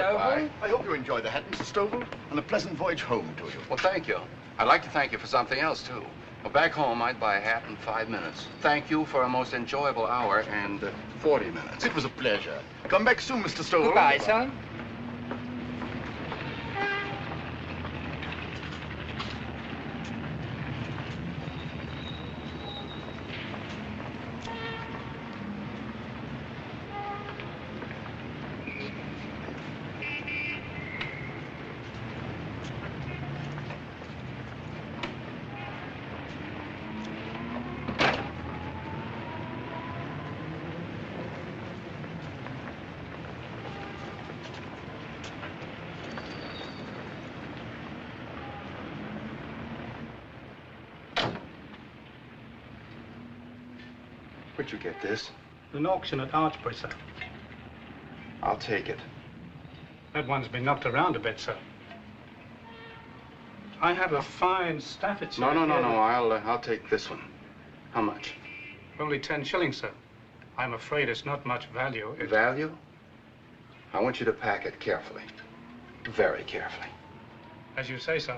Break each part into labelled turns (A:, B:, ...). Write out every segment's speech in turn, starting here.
A: Stovall.
B: I hope you enjoy the hat, Mr. Stovall, and a pleasant voyage home to you.
C: Well, thank you. I'd like to thank you for something else, too. Well, back home, I'd buy a hat in 5 minutes. Thank you for a most enjoyable hour and 40 minutes.
B: It was a pleasure. Come back soon, Mr. Stovall.
A: Goodbye, son.
C: Where'd you get this?
D: An auction at Archbury, sir.
C: I'll take it.
D: That one's been knocked around a bit, sir. I have a fine Staffordshire.
C: No. I'll take this one. How much?
D: Only 10 shillings, sir. I'm afraid it's not much value.
C: Value? I want you to pack it carefully. Very carefully.
D: As you say, sir.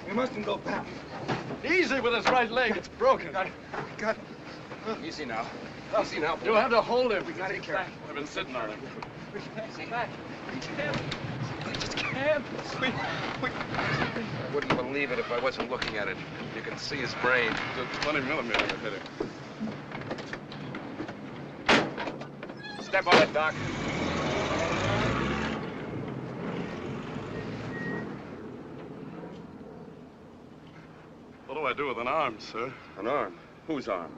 A: We mustn't go back.
B: Easy with his right leg. It's broken.
A: Got
B: Easy now. Easy now. You have to hold him. We gotta be careful.
C: I've been sitting on him.
A: Stay back. We can't. We just can't.
C: I wouldn't believe it if I wasn't looking at it. You can see his brain.
B: It's a 20 millimeter that hit him.
C: Step on it, Doc.
B: What do I do with an arm, sir?
C: An arm? Whose arm?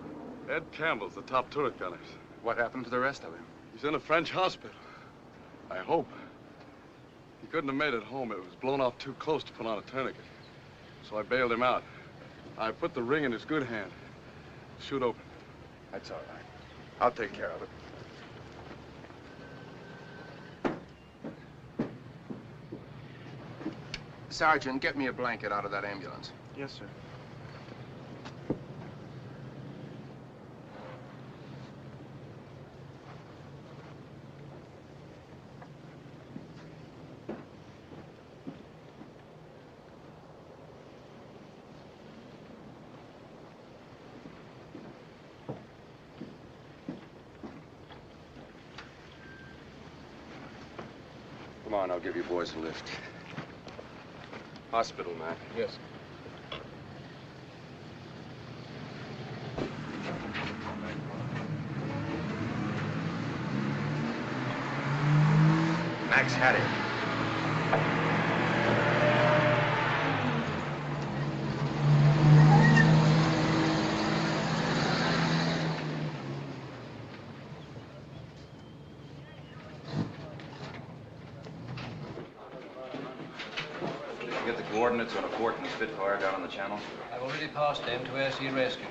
B: Ed Campbell's the top turret gunners.
C: What happened to the rest of him?
B: He's in a French hospital. I hope. He couldn't have made it home. It was blown off too close to put on a tourniquet. So I bailed him out. I put the ring in his good hand. Shoot open.
C: That's all right. I'll take care of it. Sergeant, get me a blanket out of that ambulance.
A: Yes, sir.
C: Come on, I'll give you boys a lift. Hospital, Mac.
B: Yes.
C: Mac's had it.
E: Get the coordinates on a port and Spitfire down on the channel?
F: I've already passed them to air sea rescue.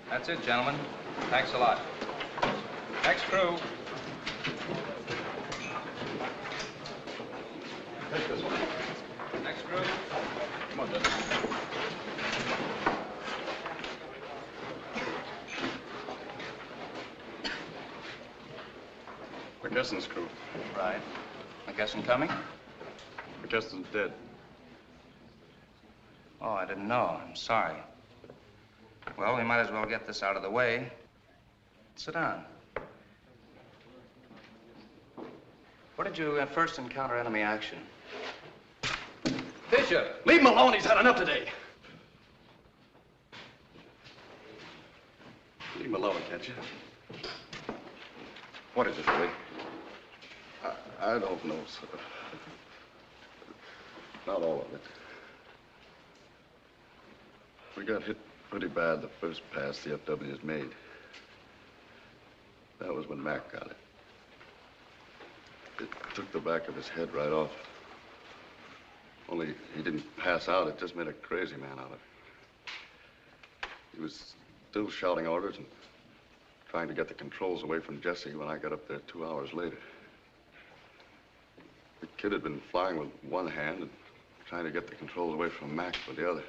E: That's it, gentlemen. Thanks a lot. Next crew.
C: Take this one.
E: Next crew.
C: Come on, Dennis.
B: McKesson's crew.
E: Right. McKesson coming?
B: McKesson's dead.
E: Oh, I didn't know. I'm sorry. Well, we might as well get this out of the way. Sit down. Where did you first encounter enemy action?
F: Bishop!
B: Leave him alone. He's had enough today. Leave him alone, can't you?
C: What is it, Billy?
B: I don't know, sir. Not all of it. We got hit pretty bad the first pass the FWs made. That was when Mac got it. It took the back of his head right off. Only he didn't pass out. It just made a crazy man out of him. He was still shouting orders and trying to get the controls away from Jesse when I got up there 2 hours later. The kid had been flying with one hand and trying to get the controls away from Mac with the other.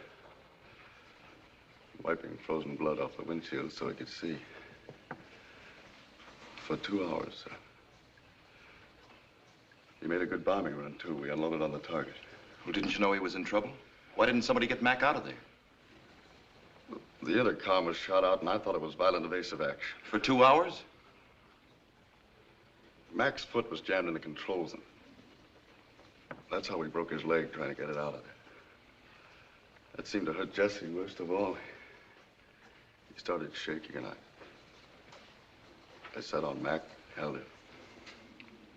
B: Wiping frozen blood off the windshield so he could see. For 2 hours, sir. He made a good bombing run, too. We unloaded on the target.
E: Well, didn't you know he was in trouble? Why didn't somebody get Mac out of there?
B: The intercom was shot out, and I thought it was violent evasive action.
E: For 2 hours?
B: Mac's foot was jammed in the controls, and that's how we broke his leg trying to get it out of there. That seemed to hurt Jesse worst of all. He started shaking, and I sat on Mac, held him,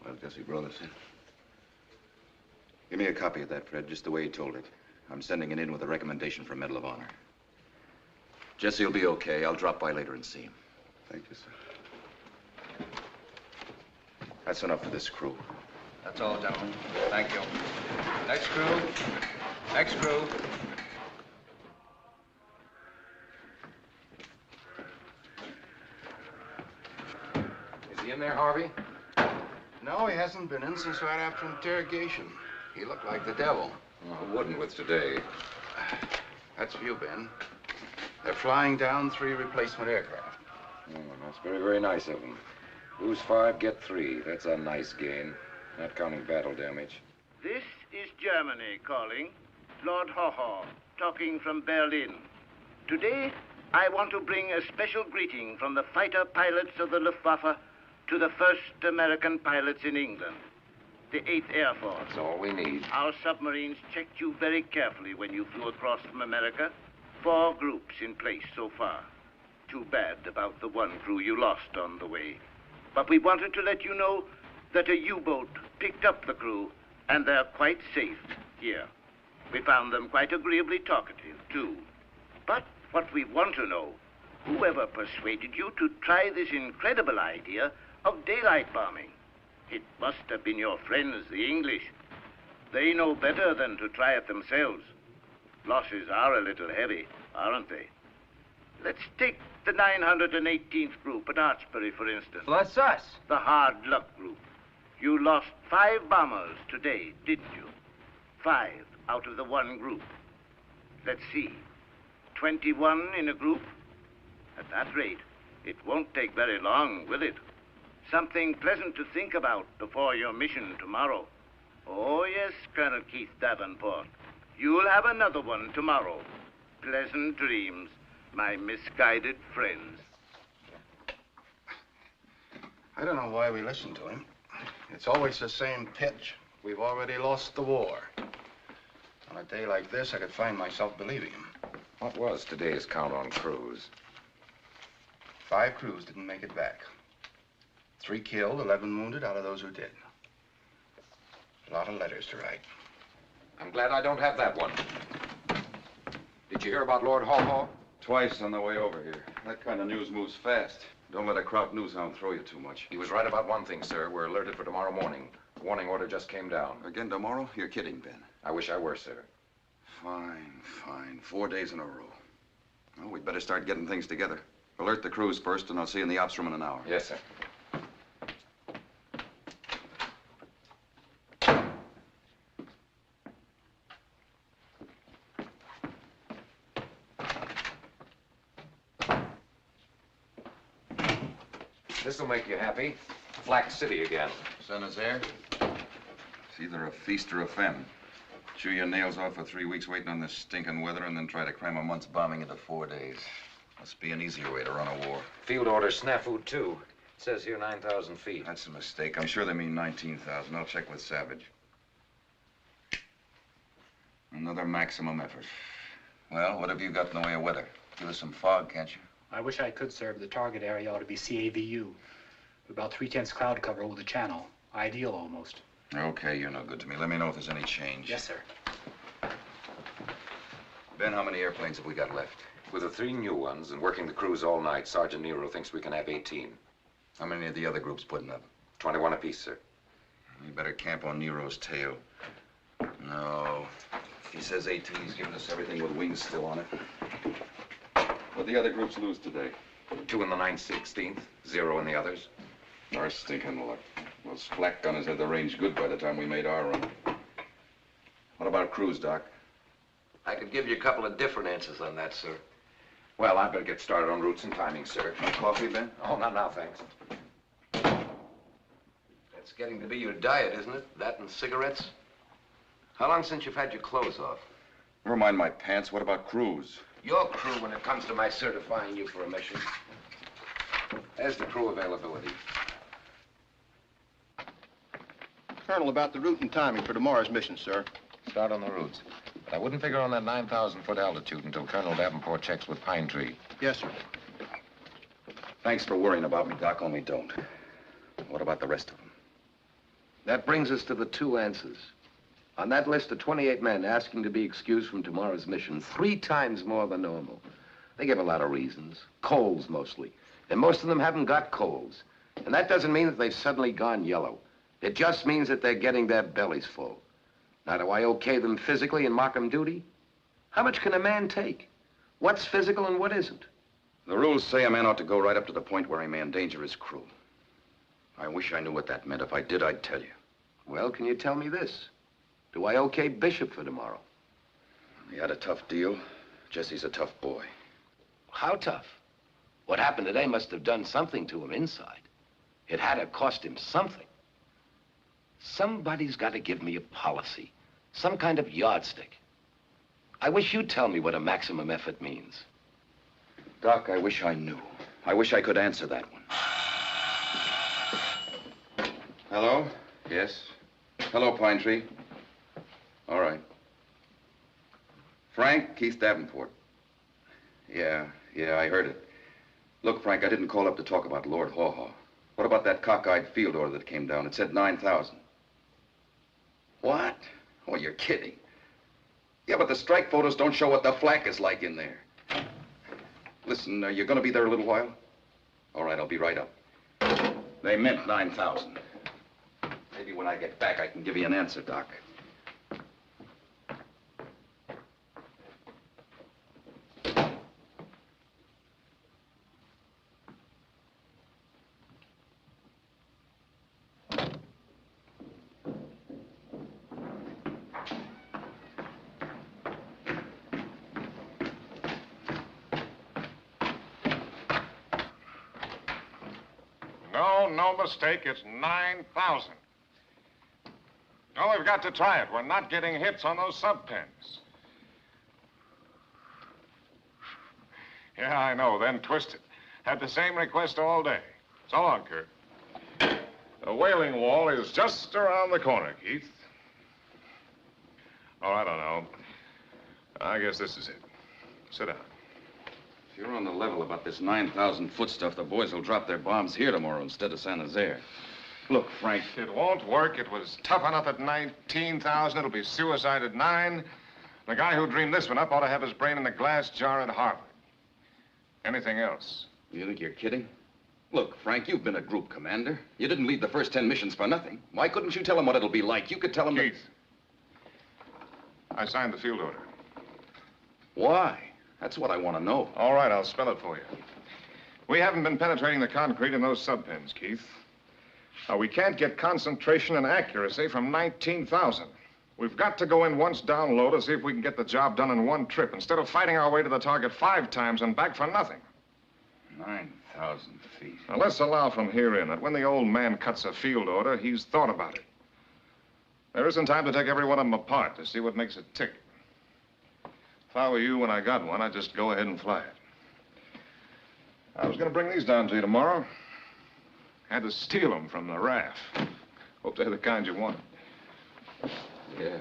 B: while Jesse brought us in.
E: Give me a copy of that, Fred, just the way he told it. I'm sending it in with a recommendation for Medal of Honor. Jesse will be okay. I'll drop by later and see him.
B: Thank you, sir.
E: That's enough for this crew.
C: That's all, gentlemen. Thank you. Next crew. Next crew. Is he in there, Harvey? No, he hasn't been in since right after interrogation. He looked like the devil.
E: Well, who wouldn't with today?
C: That's for you, Ben. They're flying down 3 replacement aircraft.
E: Oh, that's very, very nice of them. Lose 5, get 3. That's a nice gain. Not counting battle damage.
G: This is Germany calling. Lord Haw-Haw, talking from Berlin. Today, I want to bring a special greeting from the fighter pilots of the Luftwaffe to the first American pilots in England, the 8th Air Force.
C: That's all we need.
G: Our submarines checked you very carefully when you flew across from America. 4 groups in place so far. Too bad about the 1 crew you lost on the way. But we wanted to let you know that a U-boat picked up the crew, and they're quite safe here. We found them quite agreeably talkative, too. But what we want to know, whoever persuaded you to try this incredible idea of daylight bombing? It must have been your friends, the English. They know better than to try it themselves. Losses are a little heavy, aren't they? Let's take the 918th group at Archbury, for instance.
A: Well, that's us.
G: The hard luck group. You lost 5 bombers today, didn't you? 5 out of the 1 group. Let's see. 21 in a group? At that rate, it won't take very long, will it? Something pleasant to think about before your mission tomorrow. Oh, yes, Colonel Keith Davenport. You'll have another one tomorrow. Pleasant dreams, my misguided friends.
C: I don't know why we listen to him. It's always the same pitch. We've already lost the war. On a day like this, I could find myself believing him.
E: What was today's count on crews?
C: 5 crews didn't make it back. 3 killed, 11 wounded out of those who did. A lot of letters to write.
E: I'm glad I don't have that one. Did you hear about Lord Haw-Haw?
B: Twice on the way over here. That kind of news moves fast. Don't let a Kraut news hound throw you too much.
E: He was right about one thing, sir. We're alerted for tomorrow morning. Warning order just came down.
B: Again tomorrow? You're kidding, Ben.
E: I wish I were, sir.
B: Fine, fine. 4 days in a row. Well, we'd better start getting things together. Alert the crews first, and I'll see you in the ops room in an hour.
E: Yes, sir. This'll make you happy. Flax City again.
C: Saint-Nazaire?
B: It's either a feast or a famine. Chew your nails off for 3 weeks waiting on this stinking weather and then try to cram a month's bombing into 4 days. Must be an easier way to run a war.
E: Field order snafu, too. It says here 9,000 feet.
B: That's a mistake. I'm sure they mean 19,000. I'll check with Savage. Another maximum effort. Well, what have you got in the way of weather? Give us some fog, can't you?
D: I wish I could, sir, but the target area ought to be CAVU. About 3/10 cloud cover over the channel. Ideal, almost.
B: Okay, you're no good to me. Let me know if there's any change.
D: Yes, sir.
B: Ben, how many airplanes have we got left?
E: With the 3 new ones and working the crews all night, Sergeant Nero thinks we can have 18.
B: How many of the other groups putting up?
E: 21 apiece, sir.
B: You better camp on Nero's tail. No. If he says 18, he's giving us everything with wings still on it. What'd the other groups lose today?
E: 2 in the 9/16th, 0 in the others.
B: Our stinking luck. Those flak gunners had the range good by the time we made our run. What about crews, Doc?
F: I could give you a couple of different answers on that, sir.
E: Well, I better get started on routes and timing, sir.
B: No coffee, Ben?
E: Oh, not now, thanks.
F: That's getting to be your diet, isn't it? That and cigarettes? How long since you've had your clothes off?
B: Never mind my pants. What about crews?
F: Your crew when it comes to my certifying you for a mission. There's the crew availability.
H: Colonel, about the route and timing for tomorrow's mission, sir.
E: Start on the routes. But I wouldn't figure on that 9,000-foot altitude until Colonel Davenport checks with Pine Tree.
H: Yes, sir.
B: Thanks for worrying about me, Doc, only don't. What about the rest of them?
F: That brings us to the 2 answers. On that list of 28 men asking to be excused from tomorrow's mission, 3 times more than normal. They give a lot of reasons. Colds, mostly. And most of them haven't got colds. And that doesn't mean that they've suddenly gone yellow. It just means that they're getting their bellies full. Now, do I okay them physically and mark them duty? How much can a man take? What's physical and what isn't?
E: The rules say a man ought to go right up to the point where he may endanger his crew. I wish I knew what that meant. If I did, I'd tell you.
F: Well, can you tell me this? Do I okay Bishop for tomorrow?
E: He had a tough deal. Jesse's a tough boy.
F: How tough? What happened today must have done something to him inside. It had to cost him something. Somebody's got to give me a policy, some kind of yardstick. I wish you'd tell me what a maximum effort means.
E: Doc, I wish I knew. I wish I could answer that one. Hello? Yes? Hello, Pine Tree. All right. Frank, Keith Davenport. Yeah, I heard it. Look, Frank, I didn't call up to talk about Lord Haw-Haw. What about that cockeyed field order that came down? It said 9,000. What? Oh, you're kidding. Yeah, but the strike photos don't show what the flak is like in there. Listen, you're going to be there a little while? All right, I'll be right up. They meant 9,000. Maybe when I get back, I can give you an answer, Doc.
I: No mistake, it's 9,000. No, we've got to try it. We're not getting hits on those sub-pens. Yeah, I know, then twisted. Had the same request all day. So long, Kurt. The whaling wall is just around the corner, Keith. Oh, I don't know. I guess this is it. Sit down.
E: If you're on the level about this 9,000-foot stuff, the boys will drop their bombs here tomorrow instead of San Jose. Look, Frank.
I: It won't work. It was tough enough at 19,000. It'll be suicide at 9. The guy who dreamed this one up ought to have his brain in a glass jar at Harvard. Anything else?
E: You think you're kidding? Look, Frank, you've been a group commander. You didn't lead the first 10 missions for nothing. Why couldn't you tell them what it'll be like? You could tell them...
I: Keith, I signed the field order.
E: Why? That's what I want to know.
I: All right, I'll spell it for you. We haven't been penetrating the concrete in those sub-pens, Keith. Now, we can't get concentration and accuracy from 19,000. We've got to go in once down low to see if we can get the job done in one trip instead of fighting our way to the target 5 times and back for nothing.
E: 9,000 feet.
I: Now, let's allow from here in that when the old man cuts a field order, he's thought about it. There isn't time to take every one of them apart to see what makes it tick. If I were you when I got one, I'd just go ahead and fly it. I was going to bring these down to you tomorrow. Had to steal them from the RAF. Hope they're the kind you wanted.
E: Yeah.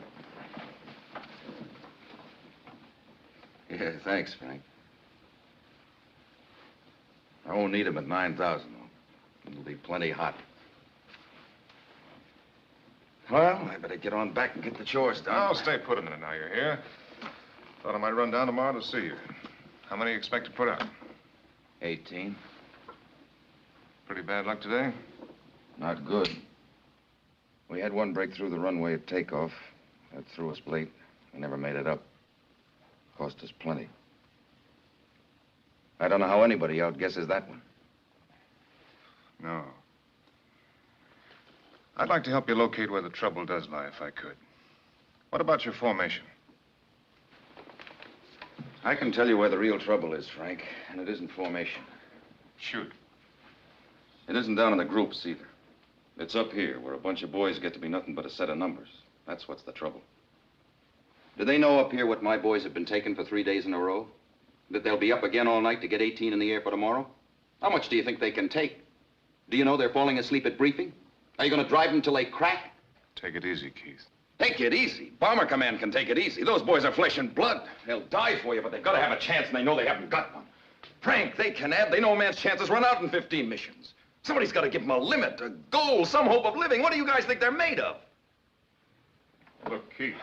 E: Yeah, thanks, Frank. I won't need them at 9,000, though. It'll be plenty hot. Well, I better get on back and get the chores done.
I: I'll stay put a minute now you're here. Thought I might run down tomorrow to see you. How many you expect to put out?
E: 18.
I: Pretty bad luck today?
E: Not good. We had one break through the runway at takeoff. That threw us late. We never made it up. Cost us plenty. I don't know how anybody outguesses that one.
I: No. I'd like to help you locate where the trouble does lie, if I could. What about your formation?
E: I can tell you where the real trouble is, Frank, and it isn't formation.
I: Shoot.
E: It isn't down in the groups, either. It's up here, where a bunch of boys get to be nothing but a set of numbers. That's what's the trouble. Do they know up here what my boys have been taking for 3 days in a row? That they'll be up again all night to get 18 in the air for tomorrow? How much do you think they can take? Do you know they're falling asleep at briefing? Are you going to drive them till they crack?
I: Take it easy, Keith.
E: Take it easy? Bomber Command can take it easy. Those boys are flesh and blood. They'll die for you, but they've got to have a chance, and they know they haven't got one. Frank, they can add. They know a man's chances run out in 15 missions. Somebody's got to give them a limit, a goal, some hope of living. What do you guys think they're made of?
I: Look, Keith.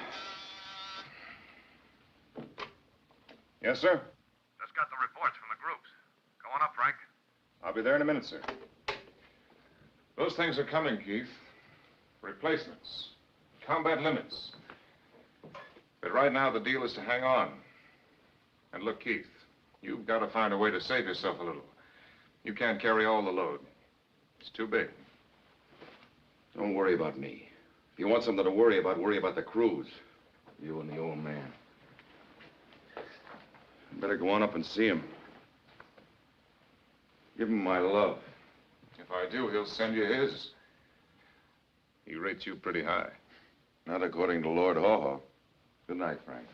I: Yes, sir?
J: Just got the reports from the groups. Go on up, Frank.
I: I'll be there in a minute, sir. Those things are coming, Keith. replacements, combat limits. But right now, the deal is to hang on. And look, Keith, you've got to find a way to save yourself a little. You can't carry all the load. It's too big.
E: Don't worry about me. If you want something to worry about the crews. You and the old man. You better go on up and see him. Give him my love.
I: If I do, he'll send you his. He rates you pretty high.
E: Not according to Lord Haw-Haw. Good night, Frank.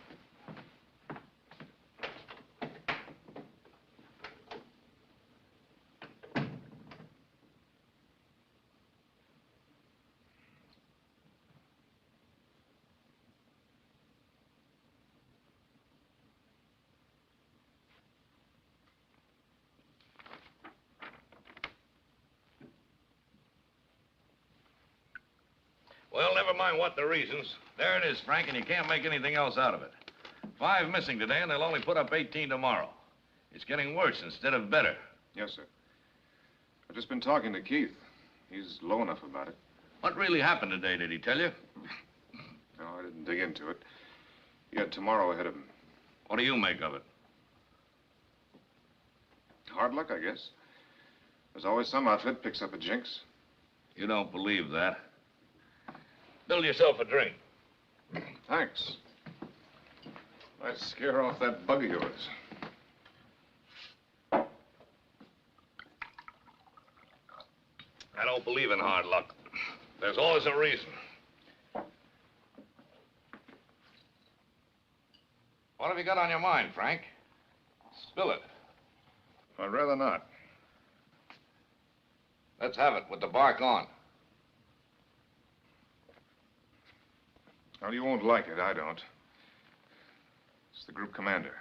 K: Well, never mind what the reasons. There it is, Frank, and you can't make anything else out of it. 5 missing today, and they'll only put up 18 tomorrow. It's getting worse instead of better.
I: Yes, sir. I've just been talking to Keith. He's low enough about it.
K: What really happened today, did he tell you?
I: No, I didn't dig into it. He had tomorrow ahead of him.
K: What do you make of it?
I: Hard luck, I guess. There's always some outfit picks up a jinx.
K: You don't believe that. Build yourself a drink.
I: Thanks. Might scare off that bug of yours.
K: I don't believe in hard luck. There's always a reason. What have you got on your mind, Frank? Spill it.
I: I'd rather not.
K: Let's have it with the bark on.
I: Well, you won't like it. I don't. It's the group commander.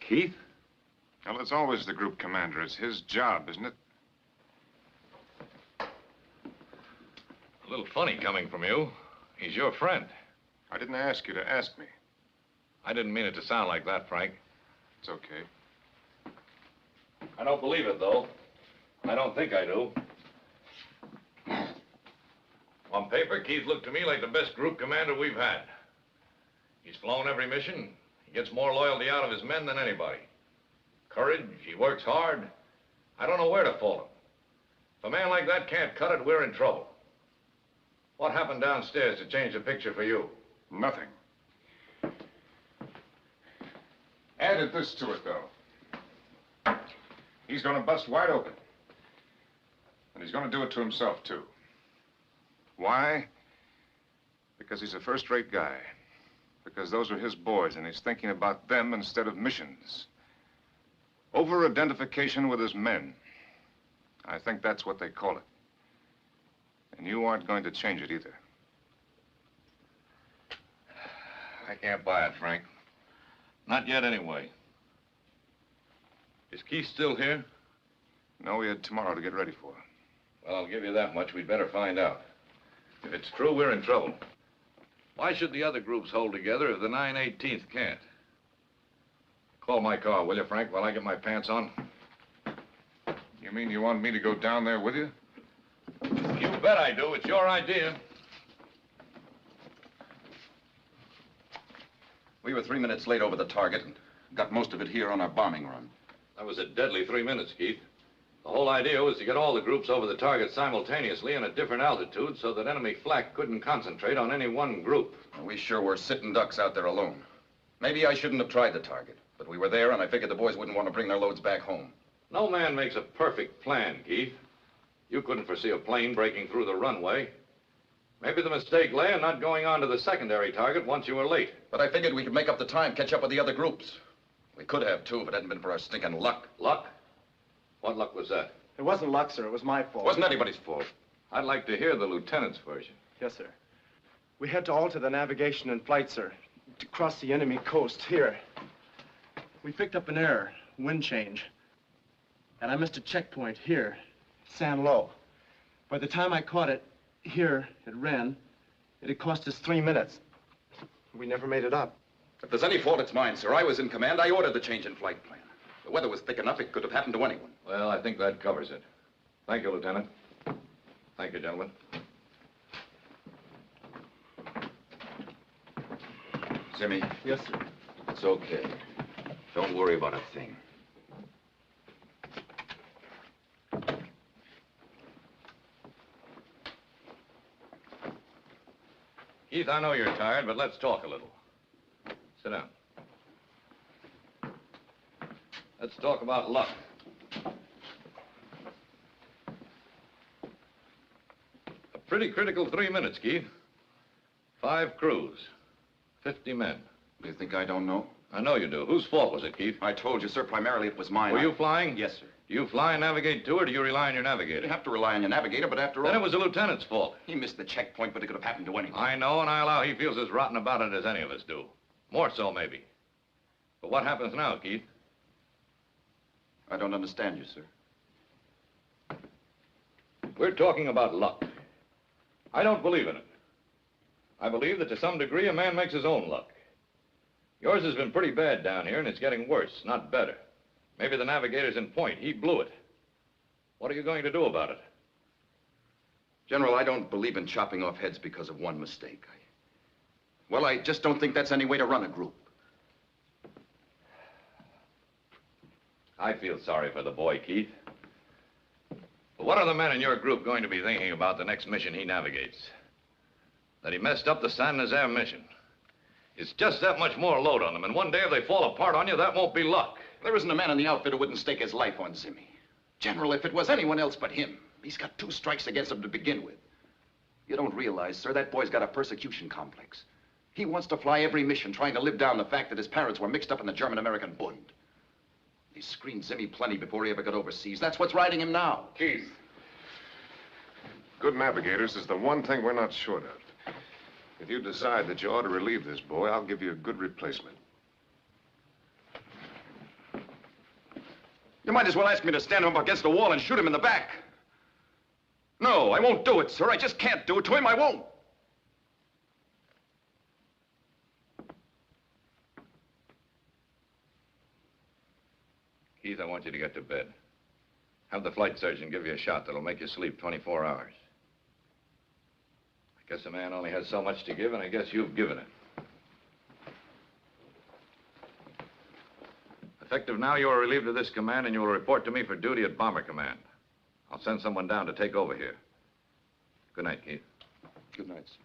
K: Keith?
I: Well, it's always the group commander. It's his job, isn't it?
K: A little funny coming from you. He's your friend.
I: I didn't ask you to ask me.
K: I didn't mean it to sound like that, Frank.
I: It's okay.
K: I don't believe it, though. I don't think I do. On paper, Keith looked to me like the best group commander we've had. He's flown every mission. He gets more loyalty out of his men than anybody. Courage, he works hard. I don't know where to fault him. If a man like that can't cut it, we're in trouble. What happened downstairs to change the picture for you?
I: Nothing. Added this to it, though. He's going to bust wide open. And he's going to do it to himself, too. Why? Because he's a first-rate guy. Because those are his boys, and he's thinking about them instead of missions. Over-identification with his men. I think that's what they call it. And you aren't going to change it either.
K: I can't buy it, Frank. Not yet, anyway. Is Keith still here?
I: No, we had tomorrow to get ready for.
K: Well, I'll give you that much. We'd better find out. If it's true, we're in trouble. Why should the other groups hold together if the 9/18th can't? Call my car, will you, Frank, while I get my pants on?
I: You mean you want me to go down there with you?
K: You bet I do. It's your idea.
E: We were 3 minutes late over the target and got most of it here on our bombing run.
K: That was a deadly 3 minutes, Keith. The whole idea was to get all the groups over the target simultaneously and at different altitudes so that enemy flak couldn't concentrate on any one group.
E: We sure were sitting ducks out there alone. Maybe I shouldn't have tried the target, but we were there and I figured the boys wouldn't want to bring their loads back home.
K: No man makes a perfect plan, Keith. You couldn't foresee a plane breaking through the runway. Maybe the mistake lay in not going on to the secondary target once you were late.
E: But I figured we could make up the time, catch up with the other groups. We could have, too, if it hadn't been for our stinking luck.
K: Luck? What luck was that?
L: It wasn't luck, sir. It was my fault.
E: It wasn't anybody's fault.
K: I'd like to hear the lieutenant's version.
L: Yes, sir. We had to alter the navigation and flight, sir, to cross the enemy coast here. We picked up an error, wind change. And I missed a checkpoint here, San Lo. By the time I caught it here at Ren, it had cost us 3 minutes. We never made it up.
E: If there's any fault, it's mine, sir. I was in command. I ordered the change in flight plan. The weather was thick enough, it could have happened to anyone.
K: Well, I think that covers it. Thank you, Lieutenant. Thank you, gentlemen.
E: Jimmy.
L: Yes, sir.
E: It's okay. Don't worry about a thing.
K: Keith, I know you're tired, but let's talk a little. Sit down. Let's talk about luck. A pretty critical 3 minutes, Keith. 5 crews, 50 men.
E: You think I don't know?
K: I know you do. Whose fault was it, Keith?
E: I told you, sir, primarily it was mine.
K: Were you flying?
E: Yes, sir.
K: Do you fly and navigate too, or do you rely on your navigator?
E: You have to rely on your navigator, but after all...
K: Then it was the lieutenant's fault.
E: He missed the checkpoint, but it could have happened to anyone.
K: I know, and I allow he feels as rotten about it as any of us do. More so, maybe. But what happens now, Keith?
E: I don't understand you, sir.
K: We're talking about luck. I don't believe in it. I believe that to some degree a man makes his own luck. Yours has been pretty bad down here, and it's getting worse, not better. Maybe the navigator's in point. He blew it. What are you going to do about it?
E: General, I don't believe in chopping off heads because of one mistake. Well, I just don't think that's any way to run a group.
K: I feel sorry for the boy, Keith. But what are the men in your group going to be thinking about the next mission he navigates? That he messed up the San Nazaire mission. It's just that much more load on them, and one day if they fall apart on you, that won't be luck.
E: There isn't a man in the outfit who wouldn't stake his life on Zimmy. General, if it was anyone else but him, he's got 2 strikes against him to begin with. You don't realize, sir, that boy's got a persecution complex. He wants to fly every mission, trying to live down the fact that his parents were mixed up in the German-American Bund. He screened Zimmy plenty before he ever got overseas. That's what's riding him now.
I: Keith, good navigators is the one thing we're not short of. If you decide that you ought to relieve this boy, I'll give you a good replacement.
E: You might as well ask me to stand him up against the wall and shoot him in the back. No, I won't do it, sir. I just can't do it to him. I won't.
K: Keith, I want you to get to bed. Have the flight surgeon give you a shot that'll make you sleep 24 hours. I guess a man only has so much to give, and I guess you've given it. Effective now, you are relieved of this command, and you will report to me for duty at Bomber Command. I'll send someone down to take over here. Good night, Keith.
E: Good night, sir.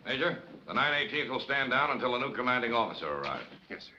K: Major, the 918th will stand down until a new commanding officer arrives.
F: Yes, sir.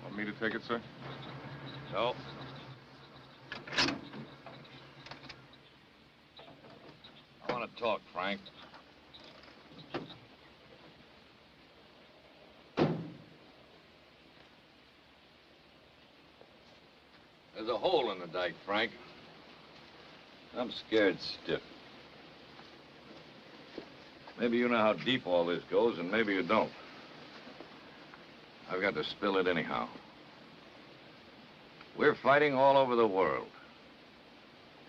I: Want me to take it, sir?
K: No. I want to talk, Frank. There's a hole in the dike, Frank. I'm scared stiff. Maybe you know how deep all this goes, and maybe you don't. I've got to spill it anyhow. We're fighting all over the world.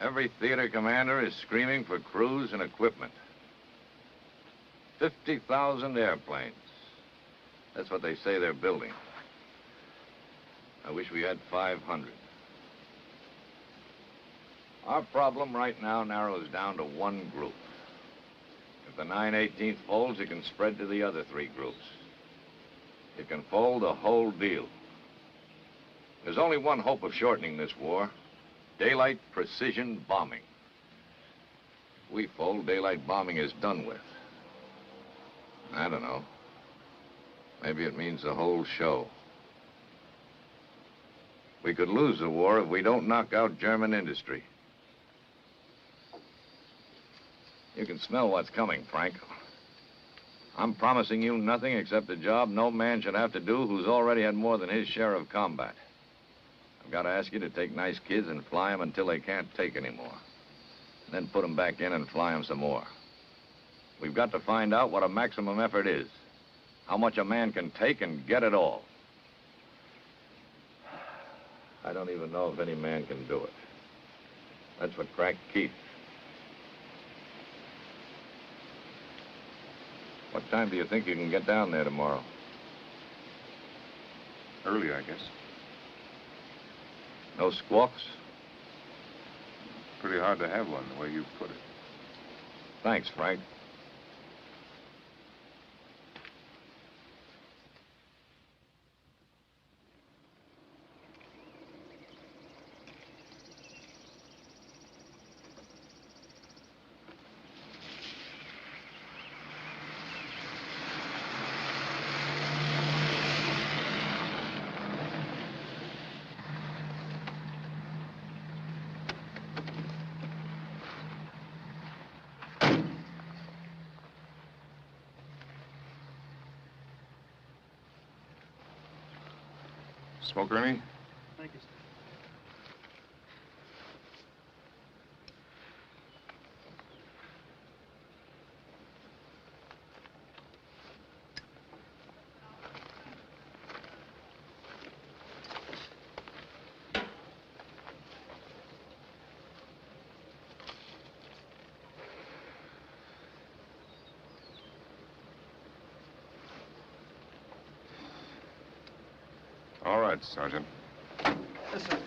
K: Every theater commander is screaming for crews and equipment. 50,000 airplanes. That's what they say they're building. I wish we had 500. Our problem right now narrows down to one group. If the 918th folds, it can spread to the other 3 groups. It can fold the whole deal. There's only one hope of shortening this war. Daylight precision bombing. We fold, daylight bombing is done with. I don't know. Maybe it means the whole show. We could lose the war if we don't knock out German industry. You can smell what's coming, Frank. I'm promising you nothing except a job no man should have to do who's already had more than his share of combat. I've got to ask you to take nice kids and fly them until they can't take anymore. Then put them back in and fly them some more. We've got to find out what a maximum effort is. How much a man can take and get it all. I don't even know if any man can do it. That's what cracked Keith. What time do you think you can get down there tomorrow?
I: Early, I guess.
K: No squawks?
I: Pretty hard to have one, the way you put it.
K: Thanks, Frank.
I: Smoke, Ernie?
L: Thank you, sir.
I: All right, Sergeant.
L: Yes, sir.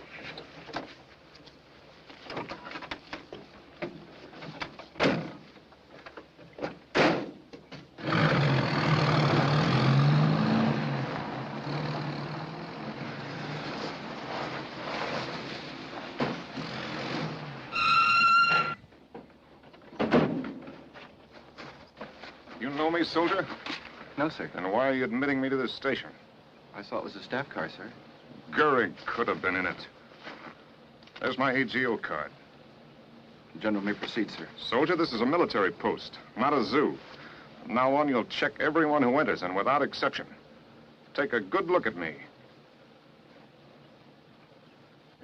I: You know me, soldier?
C: No, sir.
I: Then why are you admitting me to this station?
C: I saw it was a staff car, sir.
I: Goering could have been in it. There's my AGO card.
C: The general may proceed, sir.
I: Soldier, this is a military post, not a zoo. From now on, you'll check everyone who enters, and without exception. Take a good look at me.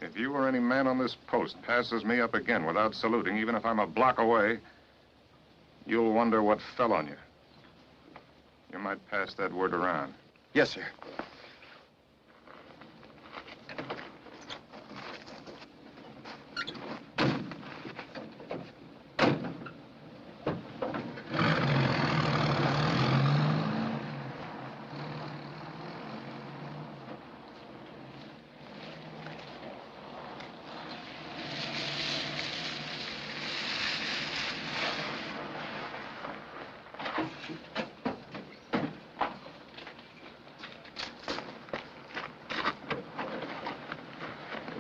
I: If you or any man on this post passes me up again without saluting, even if I'm a block away, you'll wonder what fell on you. You might pass that word around.
C: Yes, sir.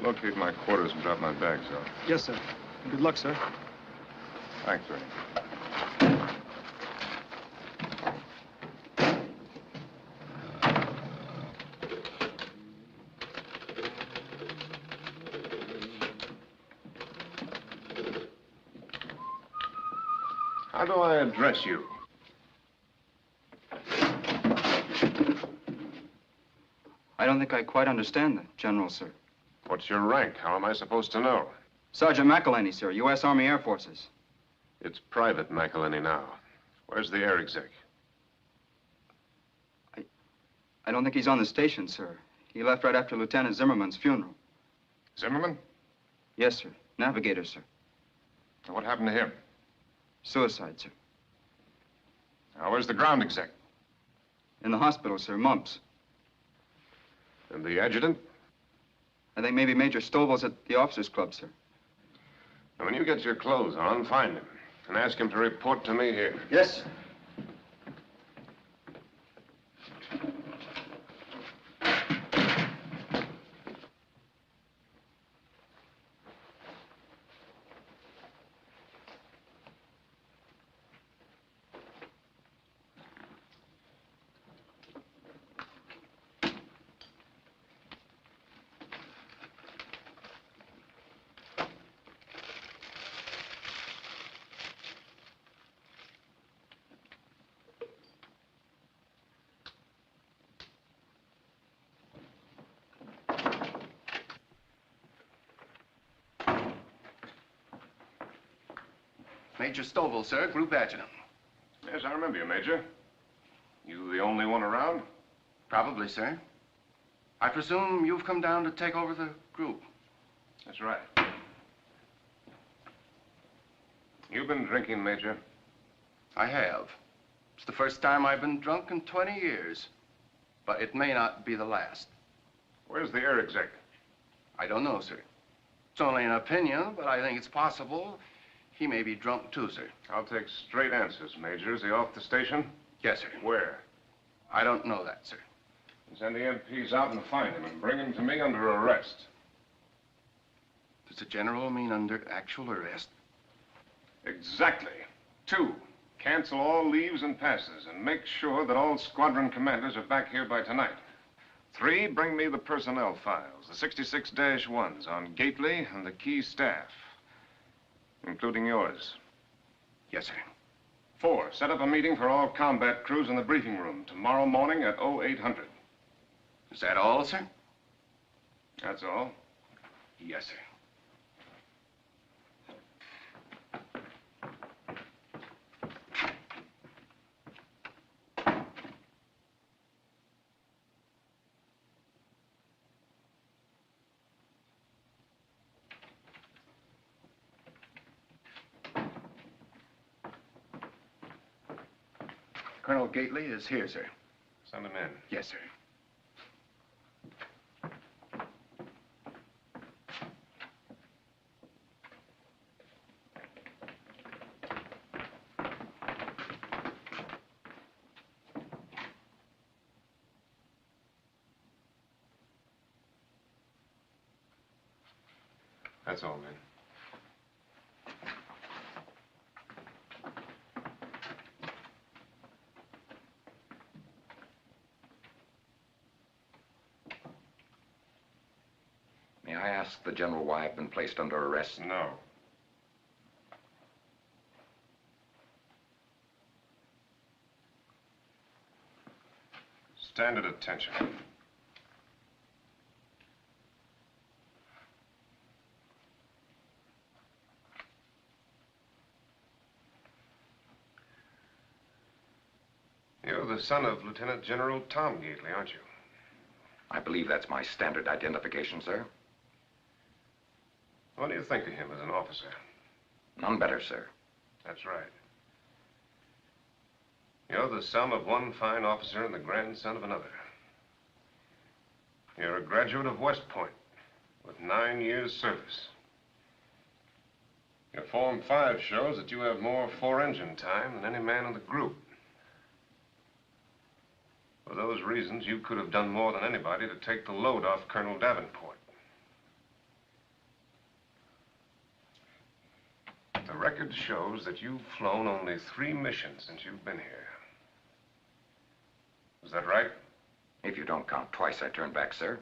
I: Locate my quarters and drop my bags off.
L: Yes, sir. Good luck, sir.
I: Thanks, Ernie. How do I address you?
M: I don't think I quite understand that, General, sir.
I: What's your rank? How am I supposed to know?
M: Sergeant McElhaney, sir, U.S. Army Air Forces.
I: It's Private McElhaney now. Where's the air exec?
M: I don't think he's on the station, sir. He left right after Lieutenant Zimmerman's funeral.
I: Zimmerman?
M: Yes, sir. Navigator, sir.
I: Now, what happened to him?
M: Suicide, sir.
I: Now, where's the ground exec?
M: In the hospital, sir. Mumps.
I: And the adjutant?
M: I think maybe Major Stovall's at the officers' club, sir.
I: Now, when you get your clothes on, find him and ask him to report to me here.
M: Yes, sir.
C: Major Stovall, sir, Group Adjutant.
I: Yes, I remember you, Major. You the only one around?
C: Probably, sir. I presume you've come down to take over the group.
I: That's right. You've been drinking, Major?
C: I have. It's the first time I've been drunk in 20 years. But it may not be the last.
I: Where's the air exec?
C: I don't know, sir. It's only an opinion, but I think it's possible he may be drunk too, sir.
I: I'll take straight answers, Major. Is he off the station?
C: Yes, sir.
I: Where?
C: I don't know that, sir.
I: Send the MPs out and find him and bring him to me under arrest.
C: Does the general mean under actual arrest?
I: Exactly. 2, cancel all leaves and passes and make sure that all squadron commanders are back here by tonight. 3, bring me the personnel files, the 66-1s on Gately and the key staff, including yours.
C: Yes, sir.
I: 4, set up a meeting for all combat crews in the briefing room tomorrow morning at 0800.
C: Is that all, sir?
I: That's all.
C: Yes, sir. Colonel Gately is here, sir.
I: Send him in.
C: Yes, sir.
I: That's all, man.
E: May I ask the General why I've been placed under arrest?
I: No. Stand at attention. You're the son of Lieutenant General Tom Gately, aren't you?
E: I believe that's my standard identification, sir.
I: What do you think of him as an officer?
E: None better, sir.
I: That's right. You're the son of one fine officer and the grandson of another. You're a graduate of West Point with 9 years' service. Your Form 5 shows that you have more four-engine time than any man in the group. For those reasons, you could have done more than anybody to take the load off Colonel Davenport. The record shows that you've flown only 3 missions since you've been here. Is that right?
E: If you don't count twice I turned back, sir.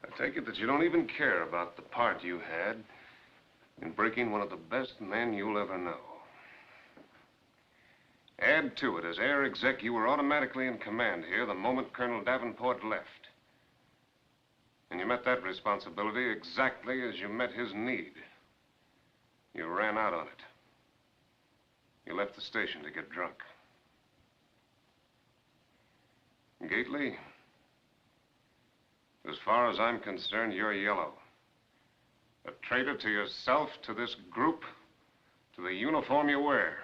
I: I take it that you don't even care about the part you had in breaking one of the best men you'll ever know. Add to it, as air exec, you were automatically in command here the moment Colonel Davenport left. And you met that responsibility exactly as you met his need. You ran out on it. You left the station to get drunk. Gately, as far as I'm concerned, you're yellow. A traitor to yourself, to this group, to the uniform you wear.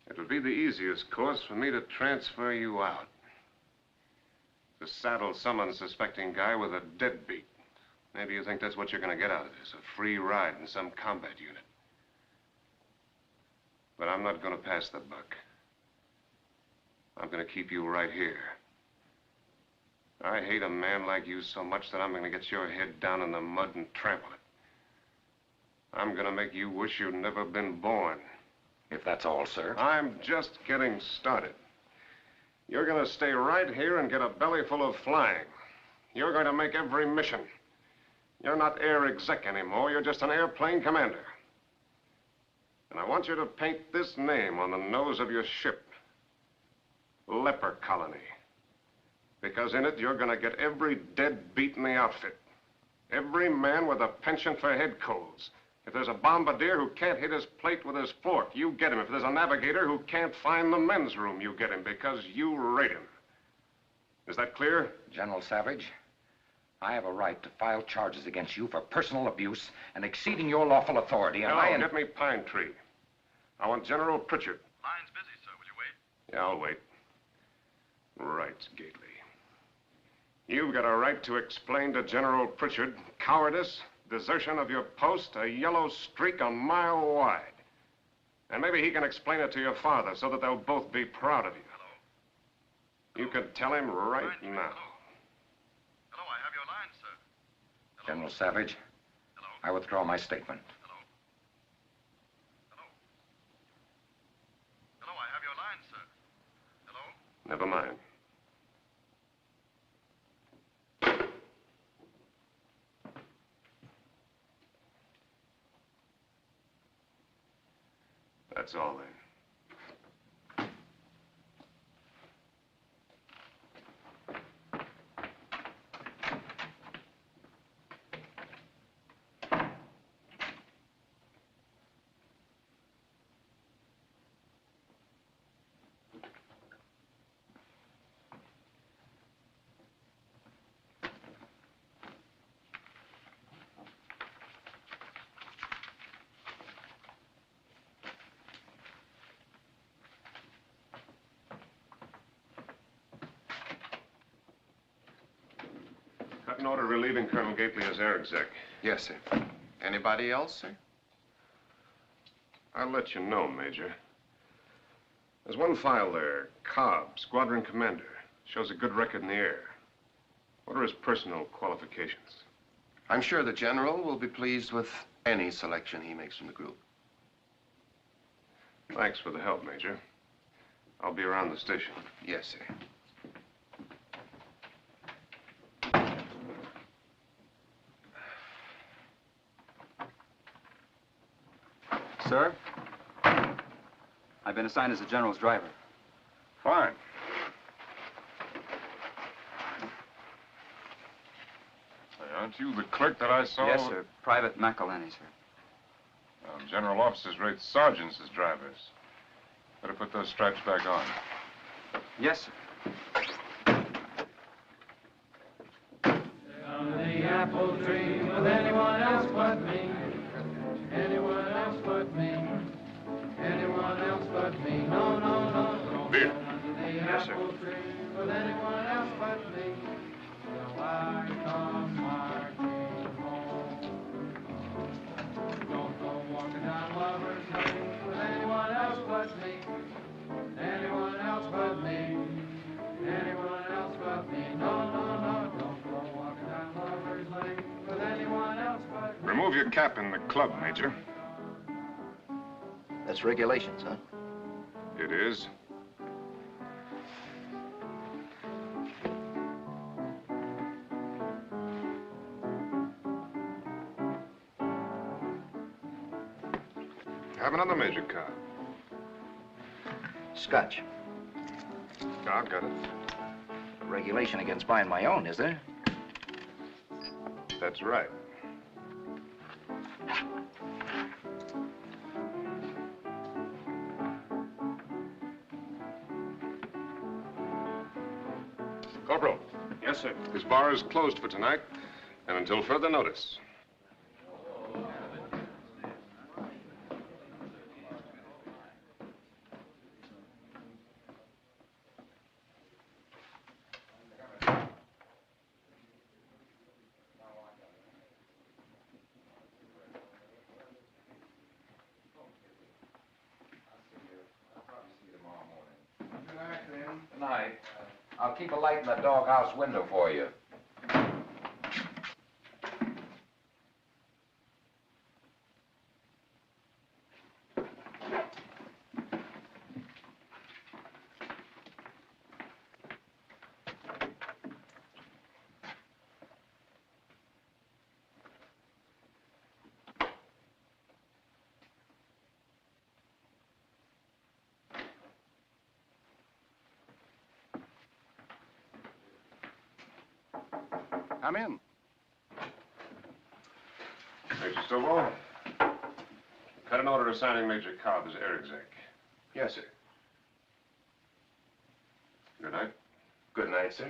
I: It would be the easiest course for me to transfer you out. To saddle some unsuspecting guy with a deadbeat. Maybe you think that's what you're going to get out of this, a free ride in some combat unit. But I'm not going to pass the buck. I'm going to keep you right here. I hate a man like you so much that I'm going to get your head down in the mud and trample it. I'm going to make you wish you'd never been born.
E: If that's all, sir.
I: I'm just getting started. You're going to stay right here and get a belly full of flying. You're going to make every mission. You're not air exec anymore. You're just an airplane commander. And I want you to paint this name on the nose of your ship. Leper Colony. Because in it, you're going to get every deadbeat in the outfit. Every man with a penchant for head colds. If there's a bombardier who can't hit his plate with his fork, you get him. If there's a navigator who can't find the men's room, you get him because you rate him. Is that clear?
N: General Savage, I have a right to file charges against you for personal abuse and exceeding your lawful authority, and
I: No, get me Pine Tree. I want General Pritchard.
J: Line's busy, sir. Will you wait?
I: Yeah, I'll wait. Right, Gately. You've got a right to explain to General Pritchard cowardice, desertion of your post, a yellow streak a mile wide. And maybe he can explain it to your father so that they'll both be proud of you. Hello? You could tell him right now.
J: Hello, I have your line, sir.
N: General Savage, I withdraw my statement.
J: Hello, I have your line, sir. Hello?
I: Never mind. That's all then. Got an order relieving Colonel Gately as air exec.
F: Yes, sir. Anybody else, sir?
I: I'll let you know, Major. There's one file there, Cobb, Squadron Commander. Shows a good record in the air. What are his personal qualifications?
F: I'm sure the General will be pleased with any selection he makes from the group.
I: Thanks for the help, Major. I'll be around the station.
F: Yes, sir.
M: Sir, I've been assigned as the General's driver.
I: Fine.
J: Aren't you the clerk that I saw?
M: Yes, sir. Private McElhenney, sir.
J: General officers rate sergeants as drivers. Better put those stripes back on.
M: Yes, sir.
O: On the apple tree with anyone else but me. Anyone else but me. Anyone else but me. No, no, no, no.
I: Beer.
O: Yes, sir. With anyone else but me. So I come marching home. Don't go walking down Lover's Lane with anyone else but me. Anyone else but me. Anyone else but me. No, no, no. Don't go walking down Lover's Lane with anyone else but me.
I: Remove your cap in the club, Major.
P: That's regulations, huh?
I: It is. Have another, Major Cobb.
P: Scotch.
I: I've got it.
P: A regulation against buying my own, is there?
I: That's right. Corporal.
L: Yes, sir.
I: This bar is closed for tonight, and until further notice.
N: Good night. I'll keep a light in the doghouse window for you.
C: Come in.
J: Major Stovall, cut an order assigning Major Cobb as air exec.
F: Yes, sir.
J: Good night.
F: Good night, sir.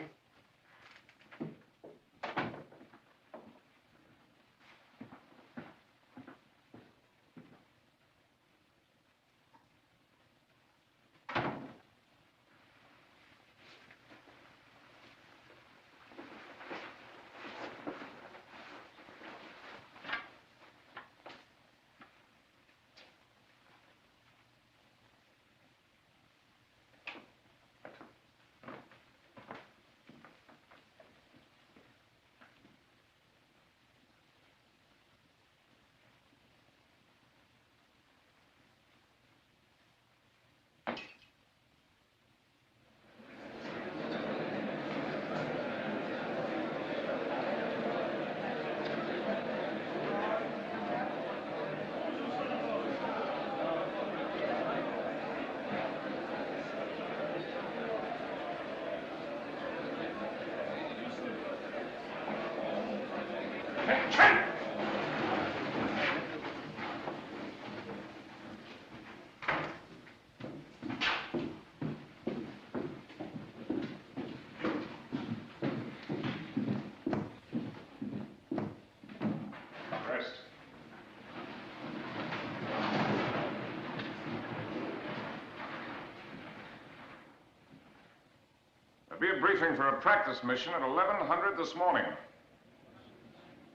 J: Be a briefing for a practice mission at 1100 this morning.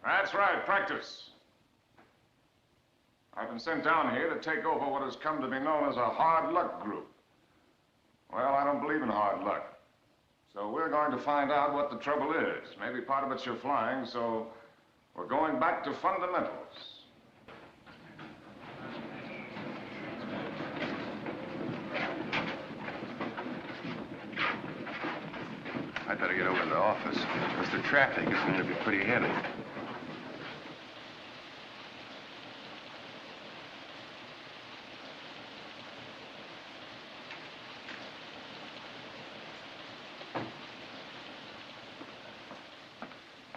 J: That's right, practice. I've been sent down here to take over what has come to be known as a hard luck group. Well, I don't believe in hard luck. So we're going to find out what the trouble is. Maybe part of it's your flying, so we're going back to fundamentals.
F: I'd better get over to the office, because the traffic is going to be pretty heavy.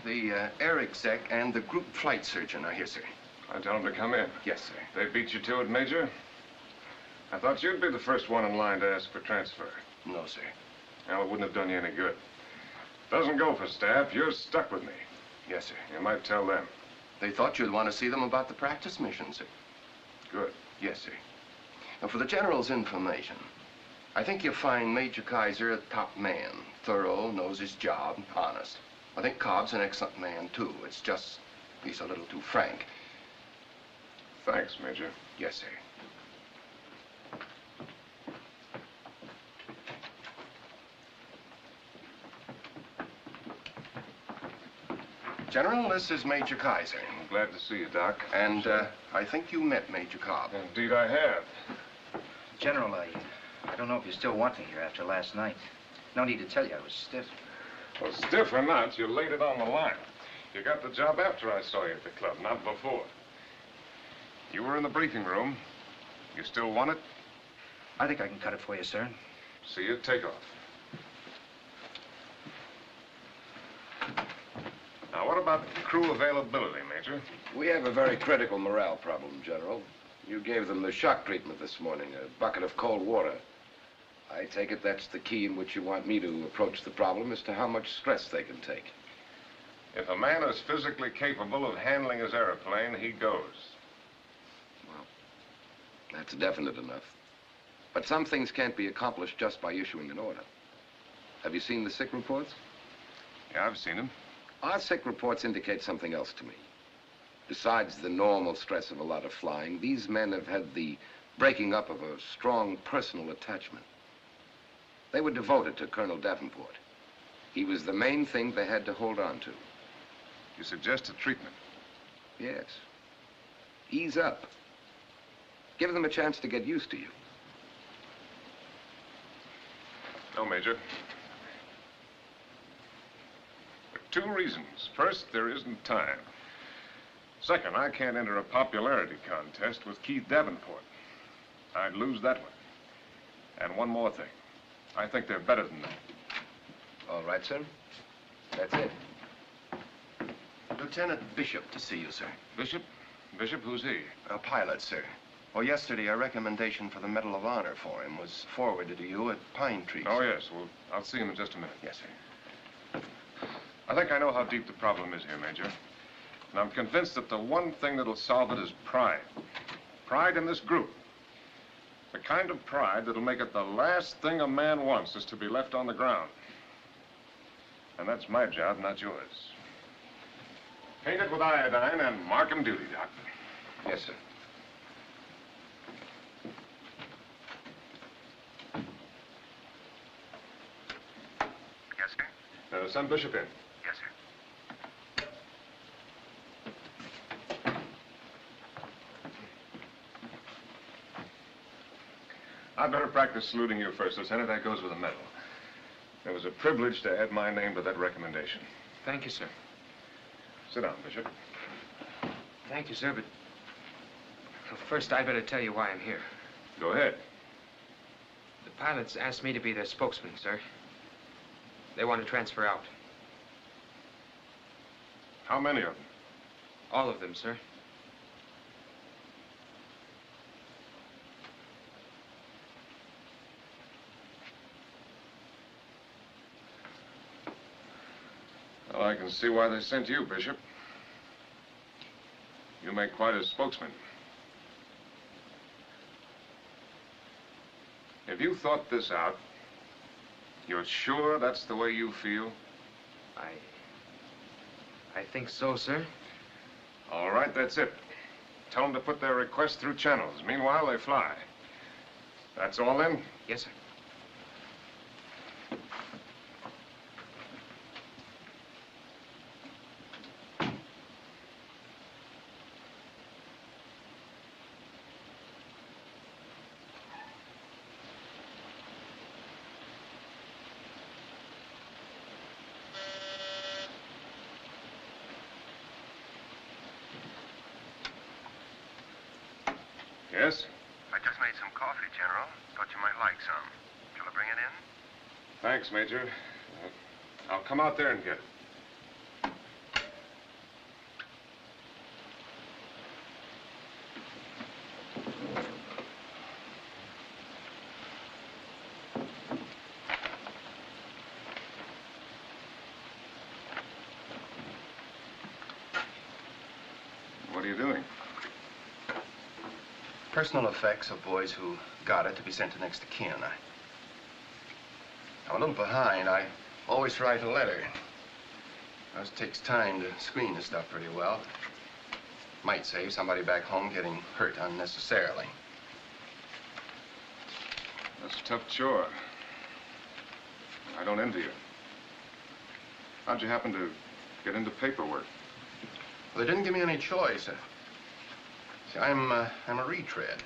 F: The air exec and the group flight surgeon are here, sir.
J: I tell them to come in.
F: Yes, sir.
J: They beat you to it, Major? I thought you'd be the first one in line to ask for transfer.
F: No, sir.
J: Well, it wouldn't have done you any good. Doesn't go for staff. You're stuck with me.
F: Yes, sir.
J: You might tell them.
F: They thought you'd want to see them about the practice mission, sir.
J: Good.
F: Yes, sir. Now, for the general's information, I think you'll find Major Kaiser a top man. Thorough, knows his job, honest. I think Cobb's an excellent man, too. It's just he's a little too frank.
J: Thanks, Major.
F: Yes, sir. General, this is Major Kaiser.
J: I'm glad to see you, Doc.
F: And I think you met Major Cobb.
J: Indeed I have.
P: General, I don't know if you still want me here after last night. No need to tell you, I was stiff.
J: Well, stiff or not, you laid it on the line. You got the job after I saw you at the club, not before. You were in the briefing room. You still want it?
P: I think I can cut it for you, sir.
J: See you take off. Now, what about crew availability, Major?
F: We have a very critical morale problem, General. You gave them the shock treatment this morning, a bucket of cold water. I take it that's the key in which you want me to approach the problem as to how much stress they can take.
J: If a man is physically capable of handling his airplane, he goes.
F: Well, that's definite enough. But some things can't be accomplished just by issuing an order. Have you seen the sick reports?
J: Yeah, I've seen them.
F: Our sick reports indicate something else to me. Besides the normal stress of a lot of flying, these men have had the breaking up of a strong personal attachment. They were devoted to Colonel Davenport. He was the main thing they had to hold on to.
J: You suggest a treatment?
F: Yes. Ease up. Give them a chance to get used to you.
J: No, Major. For two reasons. First, there isn't time. Second, I can't enter a popularity contest with Keith Davenport. I'd lose that one. And one more thing. I think they're better than that.
F: All right, sir. That's it.
H: Lieutenant Bishop to see you, sir.
I: Bishop? Bishop, who's he?
H: A pilot, sir. Well, yesterday, a recommendation for the Medal of Honor for him was forwarded to you at Pine Tree.
I: Oh, yes. Well, I'll see him in just a minute.
H: Yes, sir.
I: I think I know how deep the problem is here, Major. And I'm convinced that the one thing that'll solve it is pride. Pride in this group. The kind of pride that'll make it the last thing a man wants is to be left on the ground. And that's my job, not yours. Paint it with iodine and mark 'em duty, Doc.
F: Yes, sir.
H: Yes, sir.
I: Send Bishop in.
H: Yes, sir.
I: I'd better practice saluting you first, Lieutenant. That goes with a medal. It was a privilege to add my name to that recommendation.
N: Thank you, sir.
I: Sit down, Bishop.
N: Thank you, sir, but first I'd better tell you why I'm here.
I: Go ahead.
N: The pilots asked me to be their spokesman, sir. They want to transfer out.
I: How many of them?
N: All of them, sir.
I: Well, I can see why they sent you, Bishop. You make quite a spokesman. If you thought this out, you're sure that's the way you feel?
N: I think so, sir.
I: All right, that's it. Tell them to put their request through channels. Meanwhile, they fly. That's all, then?
N: Yes, sir.
I: Yes?
H: I just made some coffee, General. Thought you might like some. Shall I bring it in?
I: Thanks, Major. I'll come out there and get it. What are you doing?
H: Personal effects of boys who got it to be sent to next of kin. I'm a little behind. I always write a letter. It takes time to screen the stuff pretty well. Might save somebody back home getting hurt unnecessarily.
I: That's a tough chore. I don't envy you. How'd you happen to get into paperwork?
H: Well, they didn't give me any choice. See, I'm a retread.